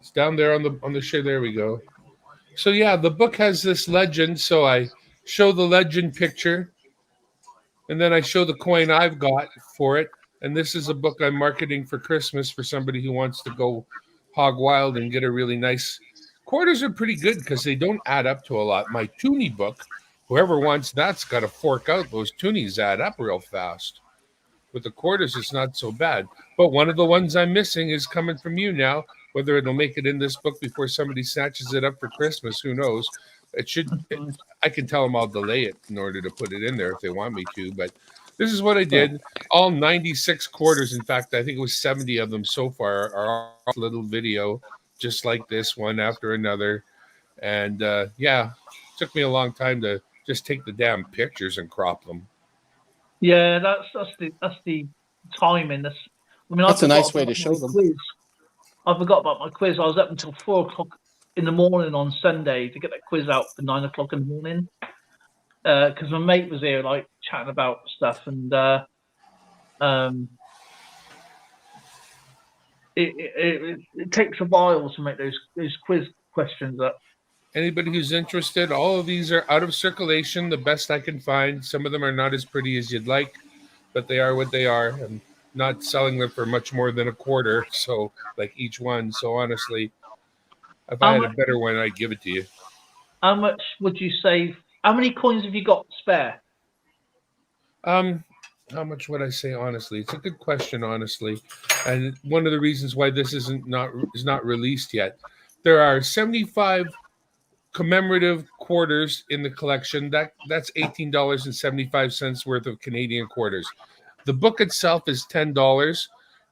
It's down there on the share. There we go. So yeah, the book has this legend. So I show the legend picture, and then I show the coin I've got for it. And this is a book I'm marketing for Christmas for somebody who wants to go hog wild and get a really nice. Quarters are pretty good because they don't add up to a lot. My toonie book, whoever wants that's got to fork out. Those toonies add up real fast. With the quarters, it's not so bad. But one of the ones I'm missing is coming from you now. Whether it'll make it in this book before somebody snatches it up for Christmas, who knows? It should. I can tell them I'll delay it in order to put it in there if they want me to. But this is what I did. All 96 quarters. In fact, I think it was 70 of them so far are a little video, just like this one after another. And yeah, it took me a long time to just take the damn pictures and crop them. Yeah, that's the timing. That's a nice way to show them. Quiz. I forgot about my quiz. I was up until 4 o'clock in the morning on Sunday to get that quiz out for 9 o'clock in the morning. Because my mate was here, like chatting about stuff, and it takes a while to make those quiz questions up. Anybody who's interested, all of these are out of circulation, the best I can find. Some of them are not as pretty as you'd like, but they are what they are. I'm not selling them for much more than a quarter, so like each one. So honestly, if I had a better one, I'd give it to you. How much would you say? How many coins have you got spare? How much would I say honestly? It's a good question, honestly. And one of the reasons why this is not released yet. There are 75 commemorative quarters in the collection. That's $18.75 worth of Canadian quarters. The book itself is $10.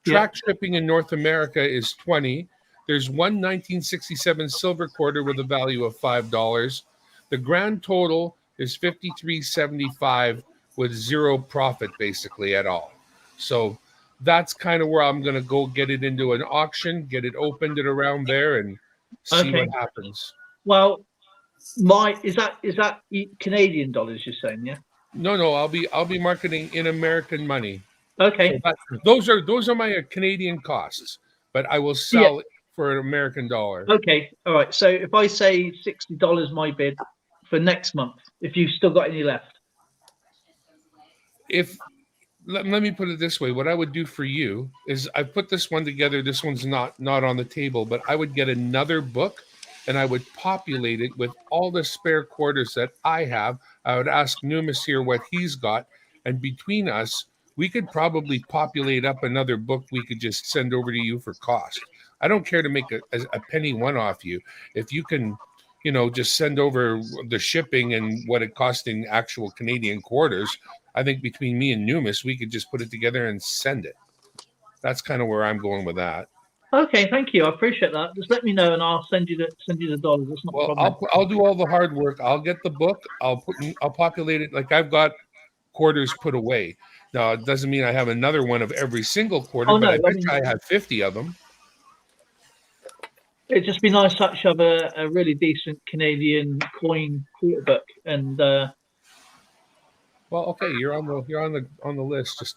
Track shipping in North America is $20. There's one 1967 silver quarter with a value of $5. The grand total is $53.75 with zero profit basically at all. So that's kind of where I'm going to go get it into an auction, get it opened at around there, and see what happens. Well, is that Canadian dollars you're saying? Yeah. No, I'll be marketing in American money. Okay. So those are my Canadian costs, but I will sell it for an American dollar. Okay. All right. So if I say $60 my bid for next month, if you've still got any left. Let me put it this way, what I would do for you is I put this one together. This one's not on the table, but I would get another book and I would populate it with all the spare quarters that I have. I would ask Numis here what he's got, and between us, we could probably populate up another book we could just send over to you for cost. I don't care to make a penny one off you. If you can, just send over the shipping and what it cost in actual Canadian quarters, I think between me and Numis, we could just put it together and send it. That's kind of where I'm going with that. Okay, thank you. I appreciate that. Just let me know, and I'll send you the dollars. That's not a problem. I'll do all the hard work. I'll get the book. I'll populate it. Like I've got quarters put away. Now it doesn't mean I have another one of every single quarter, but I bet I have 50 of them. It'd just be nice to actually have a really decent Canadian coin quarter book, and. Well, okay, you're on the list. Just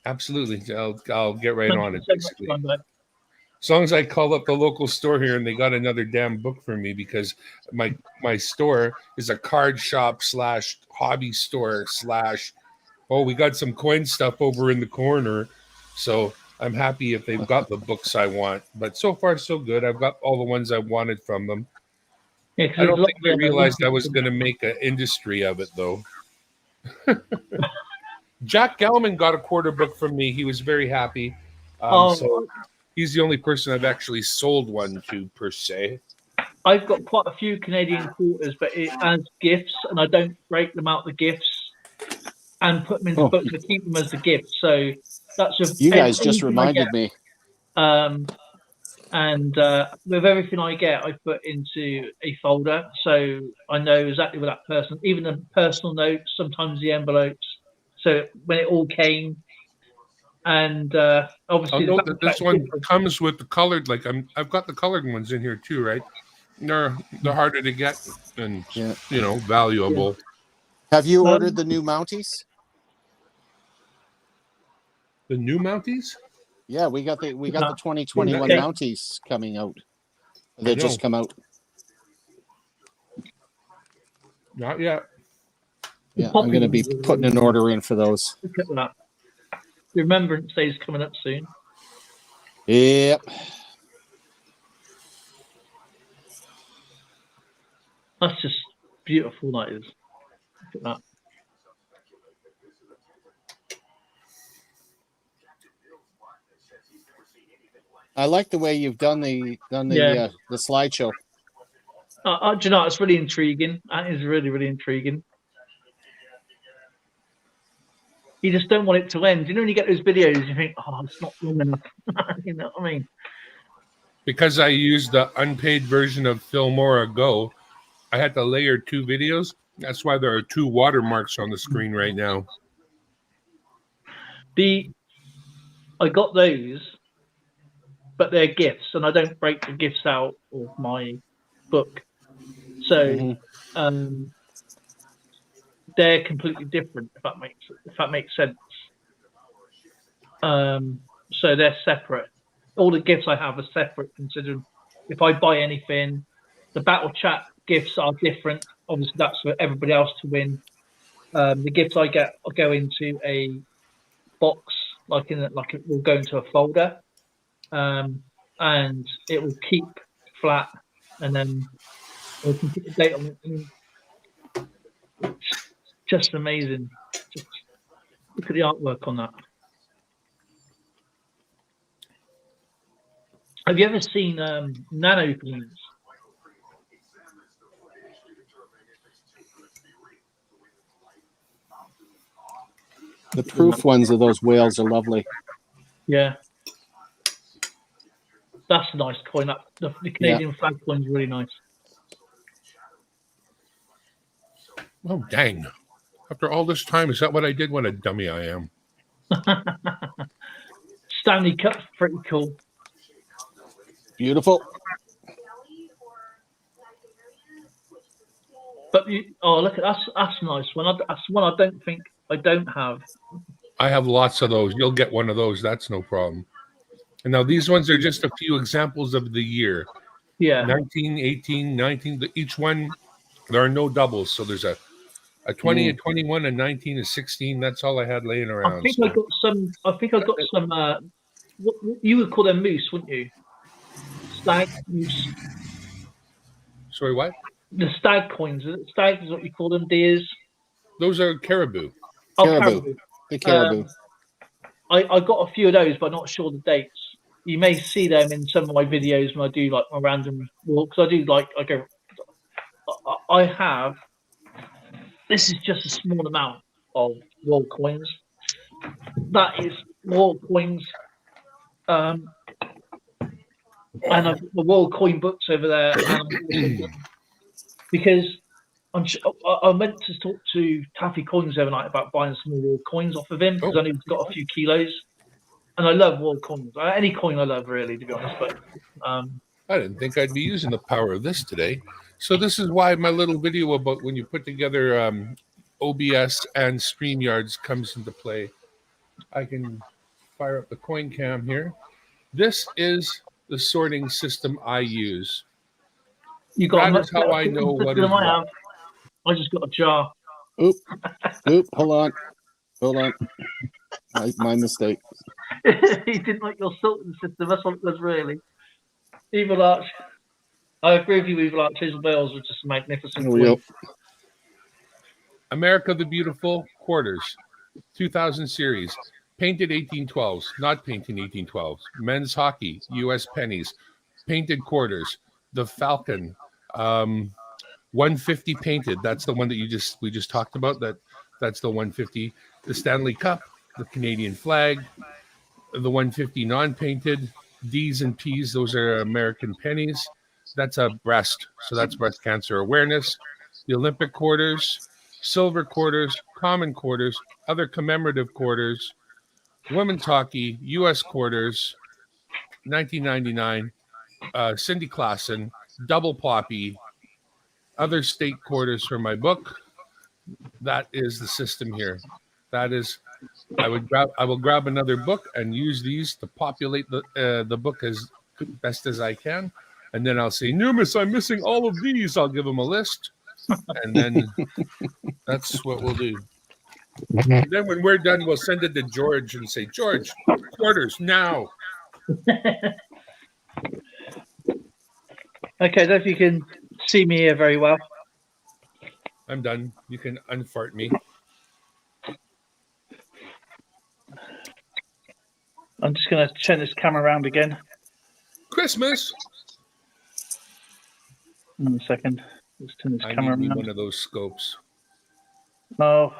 absolutely, I'll get right on it. Basically. As long as I call up the local store here and they got another damn book for me, because my store is a card shop / hobby store / we got some coin stuff over in the corner, so I'm happy if they've got the books I want. But so far so good. I've got all the ones I wanted from them. Yeah, I don't think they realized I was going to make an industry of it, though. Jack Gellman got a quarter book from me. He was very happy. So he's the only person I've actually sold one to, per se. I've got quite a few Canadian quarters, but as gifts, and I don't break them out the gifts and put them into books. I keep them as the gift. So that's you guys just reminded me. And with everything I get, I put into a folder, so I know exactly what that person, even the personal notes, sometimes the envelopes. So when it all came, and obviously, this one comes with the colored. Like I've got the colored ones in here too, right? They're harder to get and valuable. Yeah. Have you ordered the new Mounties? The new Mounties? Yeah, we got the 2021 Mounties coming out. They just come out. Not yet. Yeah, I'm going to be putting an order in for those. Look at that. Remembrance Day is coming up soon. Yep. That's just beautiful, that is. Look at that. I like the way you've done the slideshow. Do you know, it's really intriguing. That is really, really intriguing. You just don't want it to end. You know, when you get those videos, you think, oh, it's not long enough. You know what I mean? Because I used the unpaid version of Filmora Go, I had to layer 2 videos. That's why there are 2 watermarks on the screen right now. I got those, but they're gifts, and I don't break the gifts out of my book. So they're completely different, if that makes sense. so they're separate. All the gifts I have are separate, considering if I buy anything, the battle chat gifts are different. Obviously, that's for everybody else to win. The gifts I get will go into a box, it will go into a folder, and it will keep flat, and then we can put the date on it. Just amazing. Just look at the artwork on that. Have you ever seen nano beams? The proof ones of those whales are lovely. Yeah. That's a nice coin. The Canadian flag coin is really nice. Oh, dang. After all this time, is that what I did? What a dummy I am. Stanley Cup's pretty cool. Beautiful. But look at that's a nice one. That's one I don't think I don't have. I have lots of those. You'll get one of those. That's no problem. And now these ones are just a few examples of the year. Yeah. 19, 18, 19. Each one, there are no doubles. So there's a 20, a 21, a 19, a 16. That's all I had laying around. I think I got some. What you would call them moose, wouldn't you? Stag moose. Sorry, what? The stag coins. Stag is what you call them. Deers. Those are caribou. Oh, Caribou. The caribou. I got a few of those, but I'm not sure the dates. You may see them in some of my videos when I do like my random walks. I have. This is just a small amount of world coins. That is world coins. And I've the world coin books over there. Because I meant to talk to Taffy Coins the other night about buying some more world coins off of him because I know he's got a few kilos. And I love world coins. Any coin I love, really, to be honest. But I didn't think I'd be using the power of this today. So this is why my little video about when you put together OBS and StreamYards comes into play. I can fire up the coin cam here. This is the sorting system I use. That is how I know what is what. I just got a jar. Oop. Hold on. My mistake. He didn't like your sorting system. That's what it was, really. Evil Arch. I agree with you, Evil Arch. His whales are just magnificent. Yep. America the Beautiful quarters, 2000 series. Painted 1812s, not painted 1812s. Men's hockey, U.S. pennies. Painted quarters. The Falcon, 150 painted. That's the one that we just talked about. That's the 150. The Stanley Cup, the Canadian flag, the 150 non-painted. D's and P's, those are American pennies. That's a breast, so that's breast cancer awareness. The Olympic quarters, silver quarters, common quarters, other commemorative quarters, women's hockey, U.S. quarters, 1999. Cindy Klassen, double poppy, other state quarters for my book. That is the system here. That is, I will grab another book and use these to populate the book as best as I can, and then I'll say, Numis, I'm missing all of these. I'll give them a list, and then that's what we'll do. And then when we're done, we'll send it to George and say, George, quarters now. Okay, I don't know if you can see me here very well. I'm done. You can unfart me. I'm just going to turn this camera around again. Christmas. In a second. Let's turn this camera need around. One of those scopes. Oh.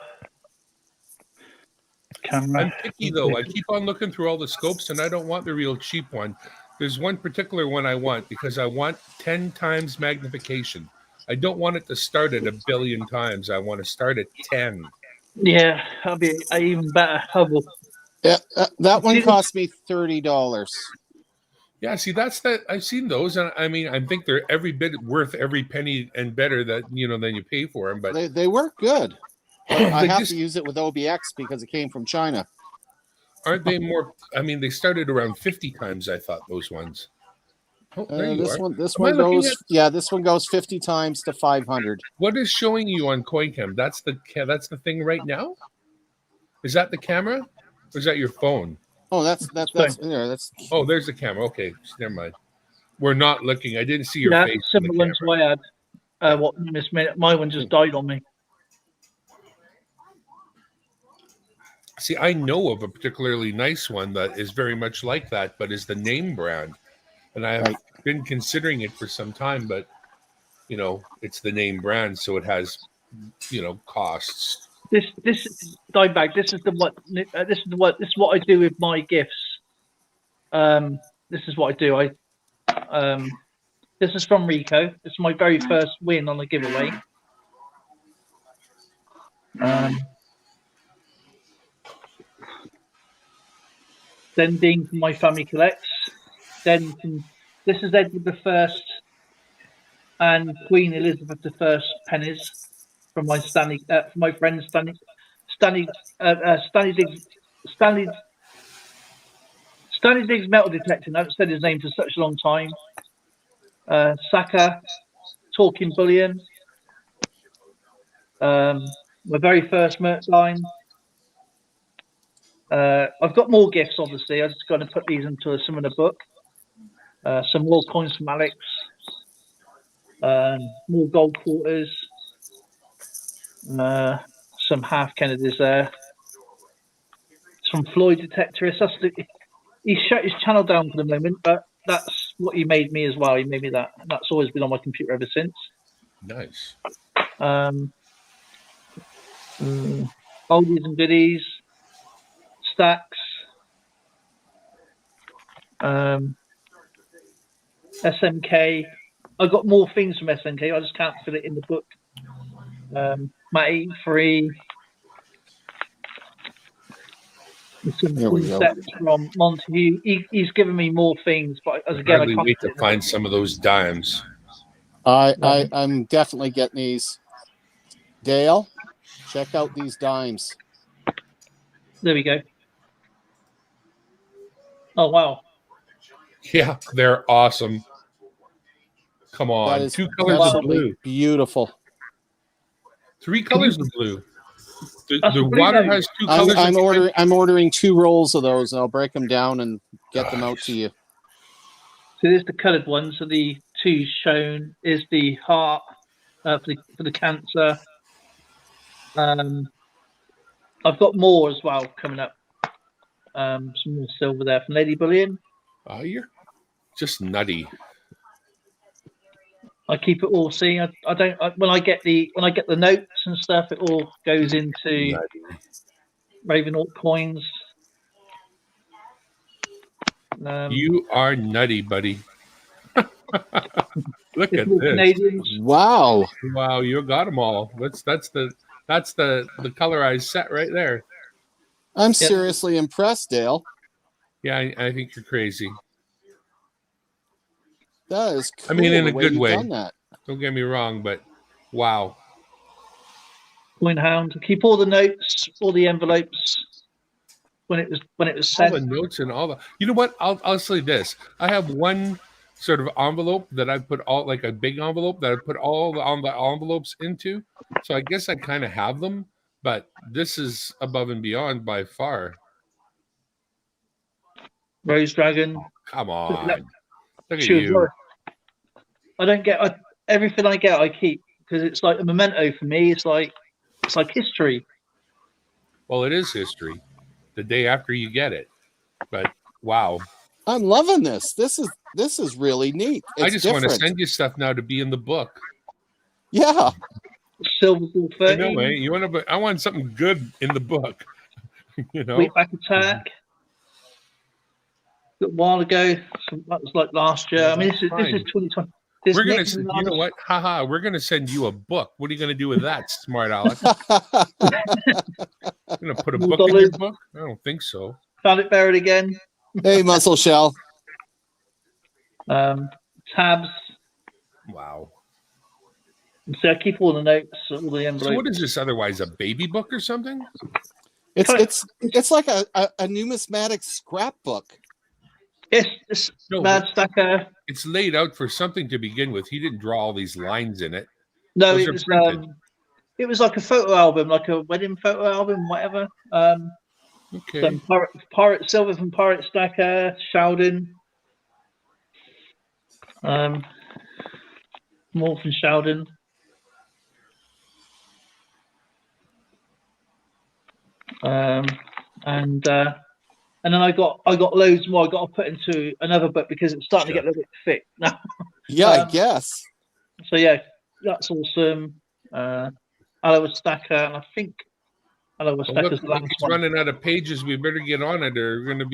Camera. I'm picky, though. I keep on looking through all the scopes, and I don't want the real cheap one. There's one particular one I want because I want 10 times magnification. I don't want it to start at 1 billion times. I want to start at 10. Yeah, that'll be an even better Hubble. Yeah, that one cost me $30. Yeah, see, that's that. I've seen those, and I mean, I think they're every bit worth every penny and better that than you pay for them. But they work good. But I have to use it with OBX because it came from China. Aren't they more? I mean, they started around 50 times. I thought those ones. Oh, there you This are. one, this Am I one looking goes. at- Yeah, this one goes 50 times to 500. What is showing you on CoinCam? That's the thing right now. Is that the camera, or is that your phone? Oh, that's there. That's Oh, there's the camera. Okay, never mind. We're not looking. I didn't see your Yeah, face in the similar camera. one to I had. What Numismatic? My one just died on me. See, I know of a particularly nice one that is very much like that, but is the name brand, and I have Right. been considering it for some time, but it's the name brand, so it has costs. This dive bag. This is what I do with my gifts. This is what I do. This is from Rico. This is my very first win on the giveaway. Then being from my family collects. Then this is Edward the First and Queen Elizabeth I pennies from my from my friend Stanley Diggs metal detector. I haven't said his name for such a long time. Saka, talking bullion. My very first merch line. I've got more gifts, obviously. I'm just going to put these into a similar book. Some more coins from Alex. More gold quarters. Some half Kennedys there. Some Floyd detectorists. He shut his channel down for the moment, but that's what he made me as well. He made me that. And that's always been on my computer ever since. Nice. Oldies and goodies. Stacks. SMK. I got more things from SMK. I just can't fit it in the book. Matt 83. Some There we go. sets from Montague. He's given me more things, but as again, Hardly I can't wait fit to it in find some of those dimes. I'm definitely getting these. Dale, check out these dimes. There we go. Oh wow! Yeah, they're awesome. Come That on, is 2 colors of absolutely blue, beautiful. 3 colors of blue. That's The the blue water note. has 2 colors. I'm ordering 2 rolls of those, and I'll break them down and get them out to you. So there's the coloured one. So the 2 shown is the heart for the cancer. I've got more as well coming up. Some more silver there from Lady Bullion. Oh, you're just nutty. I keep it all. See, I don't. When I get the notes and stuff, it all goes into Nutty. Raven coins. You are nutty, buddy. Look at this. Canadians. Wow. Wow, you got them all. That's the colorized set right there. I'm seriously impressed, Dale. Yeah, I think you're crazy. That is cool. I mean, in the a good you've way. done that. Don't get me wrong, but wow. Coin hound. Keep all the notes, all the envelopes when it was All sent. the notes and all the. You know what? I'll say this. I have one sort of envelope that I put all, like a big envelope that I put all the envelopes into. So I guess I kind of have them, but this is above and beyond by far. Rose Dragon. Come on. Look at Sure, you. I don't get everything I get. I keep because it's like a memento for me. It's like history. Well, it is history. The day after you get it, but wow. I'm loving this. This is really neat. It's I just want to different. send you stuff now to be in the book. Yeah. Silver Ball 13. No way. You want to? I want something good in the book. You know. Wheatback Attack. A while ago, so that was like last year. I mean, this is 2020. We're gonna, you know what? Haha, we're gonna send you a book. What are you gonna do with that, smart Alex? You're gonna put a book in your book? I don't think so. Found it buried again. Hey, Muscle Shell. Tabs. Wow. So I keep all the notes, all the envelopes. So what is this otherwise? A baby book or something? It's like a numismatic scrapbook. It's No, Mad Stacker. it's laid out for something to begin with. He didn't draw all these lines in it. No, Those are printed. it was like a photo album, like a wedding photo album, whatever. Okay. Some pirate silver from Pirate Stacker, Sheldon. More from Sheldon. And then I got loads more. I got to put into another book because it's starting to get a little bit thick now. Yeah, I guess. So yeah, that's awesome. Aloe Stacker, and I think Aloe Stacker's the last he's one. running out of pages. We better get on it, or we're going to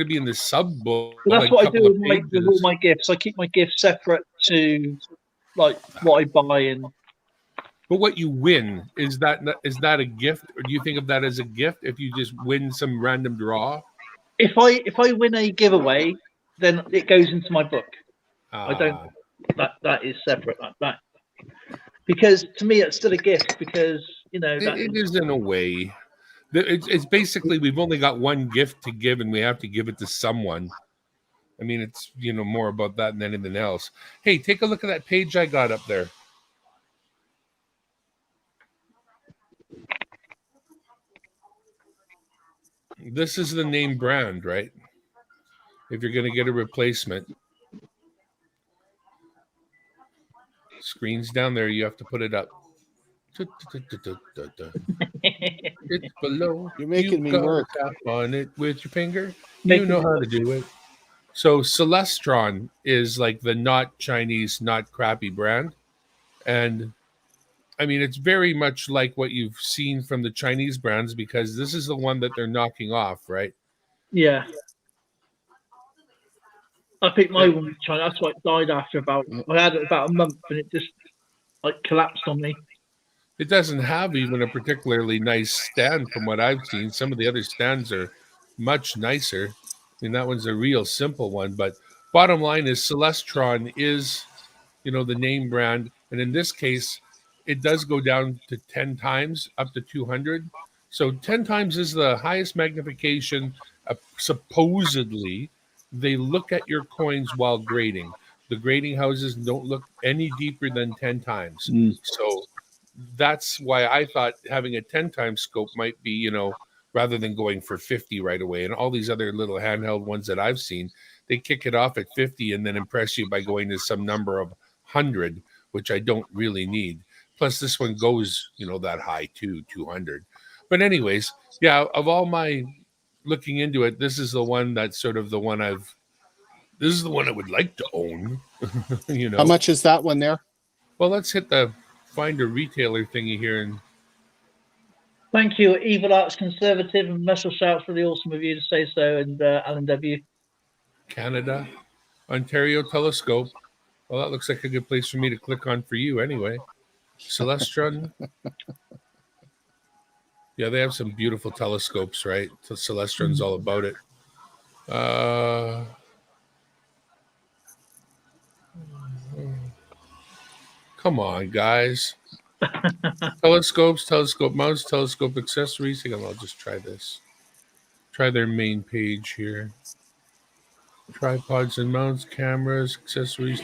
be in the sub book. Well, that's what I do with all my gifts. I keep my gifts separate to like what I buy and. But what you win, is that a gift, or do you think of that as a gift if you just win some random draw? If I win a giveaway, then it goes into my book. I don't. That is separate. That because to me it's still a gift because it is in a way. It's basically we've only got one gift to give, and we have to give it to someone. I mean, it's more about that than anything else. Hey, take a look at that page I got up there. This is the name brand, right? If you're going to get a replacement. Screen's down there. You have to put it up. It's below. You're making me work. Tap on it with your finger. You know how to do it. So Celestron is like the not Chinese, not crappy brand. And I mean, it's very much like what you've seen from the Chinese brands because this is the one that they're knocking off, right? Yeah. I picked my one from China. That's why it died after I had it about a month and it just like collapsed on me. It doesn't have even a particularly nice stand from what I've seen. Some of the other stands are much nicer. I mean, that one's a real simple one. But bottom line is Celestron is, the name brand. And in this case, it does go down to 10 times, up to 200. So 10 times is the highest magnification. Supposedly, they look at your coins while grading. The grading houses don't look any deeper than 10 times. So that's why I thought having a 10 times scope might be, rather than going for 50 right away. And all these other little handheld ones that I've seen, they kick it off at 50 and then impress you by going to some number of 100, which I don't really need. Plus, this one goes, that high too, 200. But anyways, yeah, of all my looking into it, this is the one that's sort of the one this is the one I would like to own. How much is that one there? Well, let's hit the find a retailer thingy here. And thank you, Evil Arts Conservative, and Muscle Shouts, really awesome of you to say so, and Alan W. Canada, Ontario Telescope. Well, that looks like a good place for me to click on for you anyway. Celestron. Yeah, they have some beautiful telescopes, right? So Celestron's all about it. Come on, guys. Telescopes, telescope mounts, telescope accessories. Hang on, I'll just try this. Try their main page here. Tripods and mounts, cameras, accessories.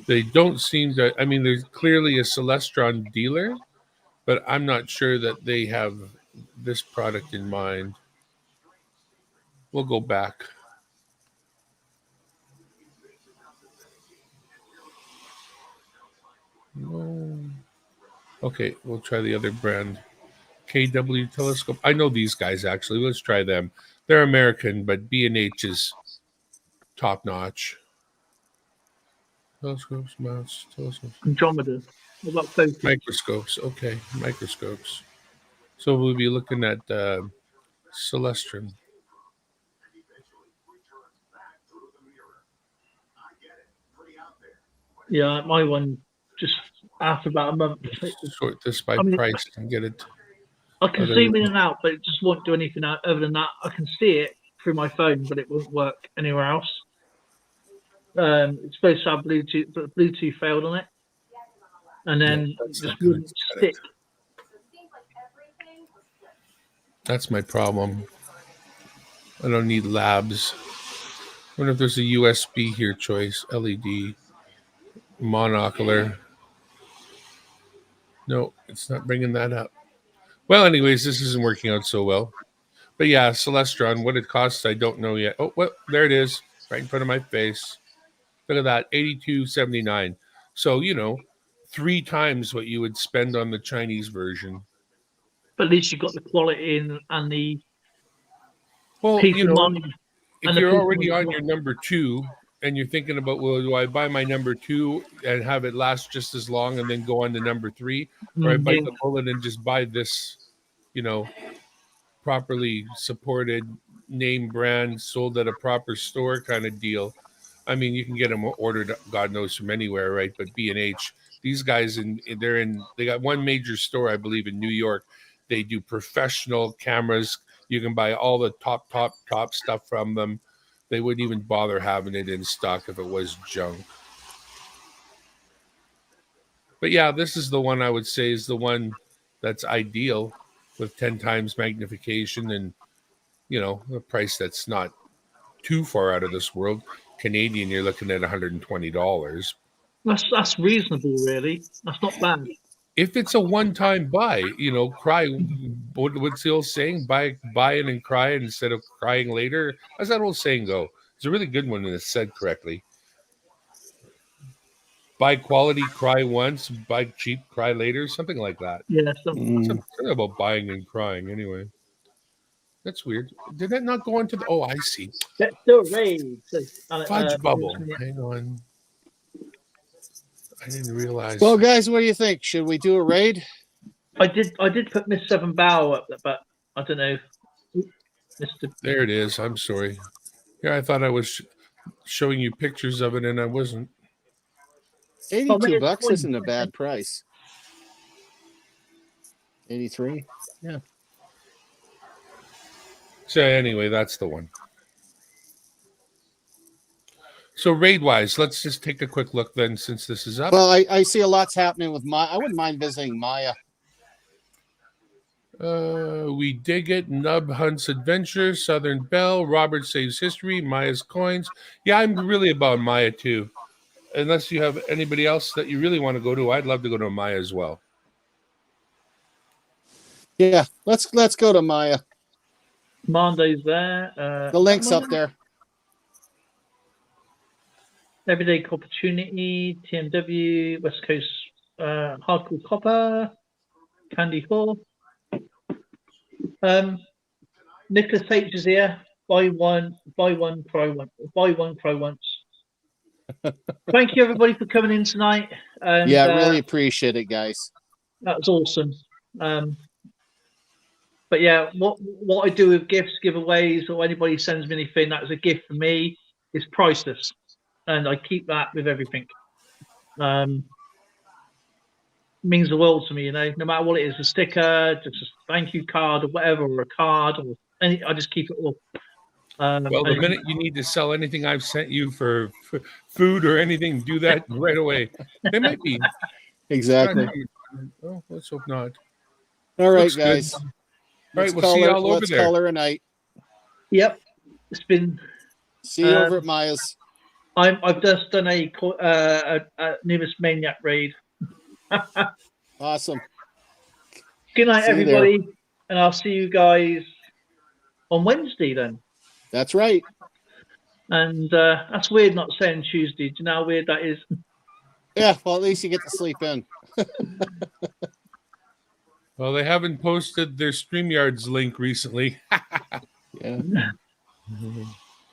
They don't seem to, there's clearly a Celestron dealer, but I'm not sure that they have this product in mind. We'll go back. No. Okay, we'll try the other brand. KW Telescope. I know these guys, actually. Let's try them. They're American, but B&H is top-notch. Telescopes, mounts, telescopes. Andromeda. What about focus? Microscopes. Okay, microscopes. So we'll be looking at Celestron. Yeah, my one just after about a month. Sort this by price and get it. I can zoom in and out, but it just won't do anything other than that. I can see it through my phone, but it won't work anywhere else. It's supposed to have Bluetooth, but Bluetooth failed on it, and then it just wouldn't stick. That's my problem. I don't need labs. I wonder if there's a USB here choice. LED. Monocular. No, it's not bringing that up. Well, anyways, this isn't working out so well. But yeah, Celestron, what it costs, I don't know yet. Oh, well, there it is, right in front of my face. Look at that, $82.79. So, 3 times what you would spend on the Chinese version. But at least you got the quality in and the Well, peace of mind. if and the you're peace of already mind. on your number 2 and you're thinking about, well, do I buy my number 2 and have it last just as long and then go on to number 3? Or I bite the bullet and just buy this, properly supported name brand sold at a proper store kind of deal. I mean, you can get them ordered, God knows, from anywhere, right? But B&H, these guys, they got one major store, I believe, in New York. They do professional cameras. You can buy all the top stuff from them. They wouldn't even bother having it in stock if it was junk. But yeah, this is the one I would say is the one that's ideal with 10 times magnification and, a price that's not too far out of this world. Canadian, you're looking at $120. That's reasonable, really. That's not bad. If it's a one-time buy, cry. What's the old saying? Buy it and cry it instead of crying later. How's that old saying go? It's a really good one when it's said correctly. Buy quality, cry once. Buy cheap, cry later. Something like that. Yeah. Something about buying and crying. Anyway, that's weird. Did that not go into the? Oh, I see. Let's do a raid. Fudge bubble. Hang on. I didn't realize. Well, guys, what do you think? Should we do a raid? I did put Miss Seven Bow up, but I don't know. Mr. There it is. I'm sorry. Yeah, I thought I was showing you pictures of it, and I wasn't. $82 isn't a bad price. 83. Yeah. So anyway, that's the one. So raid-wise, let's just take a quick look then, since this is up. Well, I see a lot's happening with Maya. I wouldn't mind visiting Maya. We Dig It, Nub Hunts Adventure, Southern Belle, Robert Saves History, Maya's Coins. Yeah, I'm really about Maya too. Unless you have anybody else that you really want to go to, I'd love to go to Maya as well. Yeah, let's go to Maya. Mondo's there. The link's up there. Everyday Opportunity, TMW, West Coast Hardcore Copper, Candy Hall. Nicholas H is here. Buy one, cry one. Buy one, cry once. Thank you, everybody, for coming in tonight. And, yeah, really appreciate it, guys. That was awesome. But yeah, what I do with gifts, giveaways, or anybody sends me anything that's a gift for me is priceless, and I keep that with everything. Means the world to me, no matter what it is, a sticker, just a thank you card, or whatever, or a card, or any. I just keep it all. Well, the minute you need to sell anything I've sent you for food or anything, do that right away. They might be. Exactly. Oh, let's hope not. All right, Looks guys. All right, we'll see you all over there. Let's call her a night. Yep, it's been. See you over at Maya's. I've just done a Numismaniac raid. Awesome. Good night, See you everybody, there. and I'll see you guys on Wednesday then. That's right. And that's weird not saying Tuesday. Do you know how weird that is? Yeah, well, at least you get to sleep in. Well, they haven't posted their StreamYard's link recently. Yeah.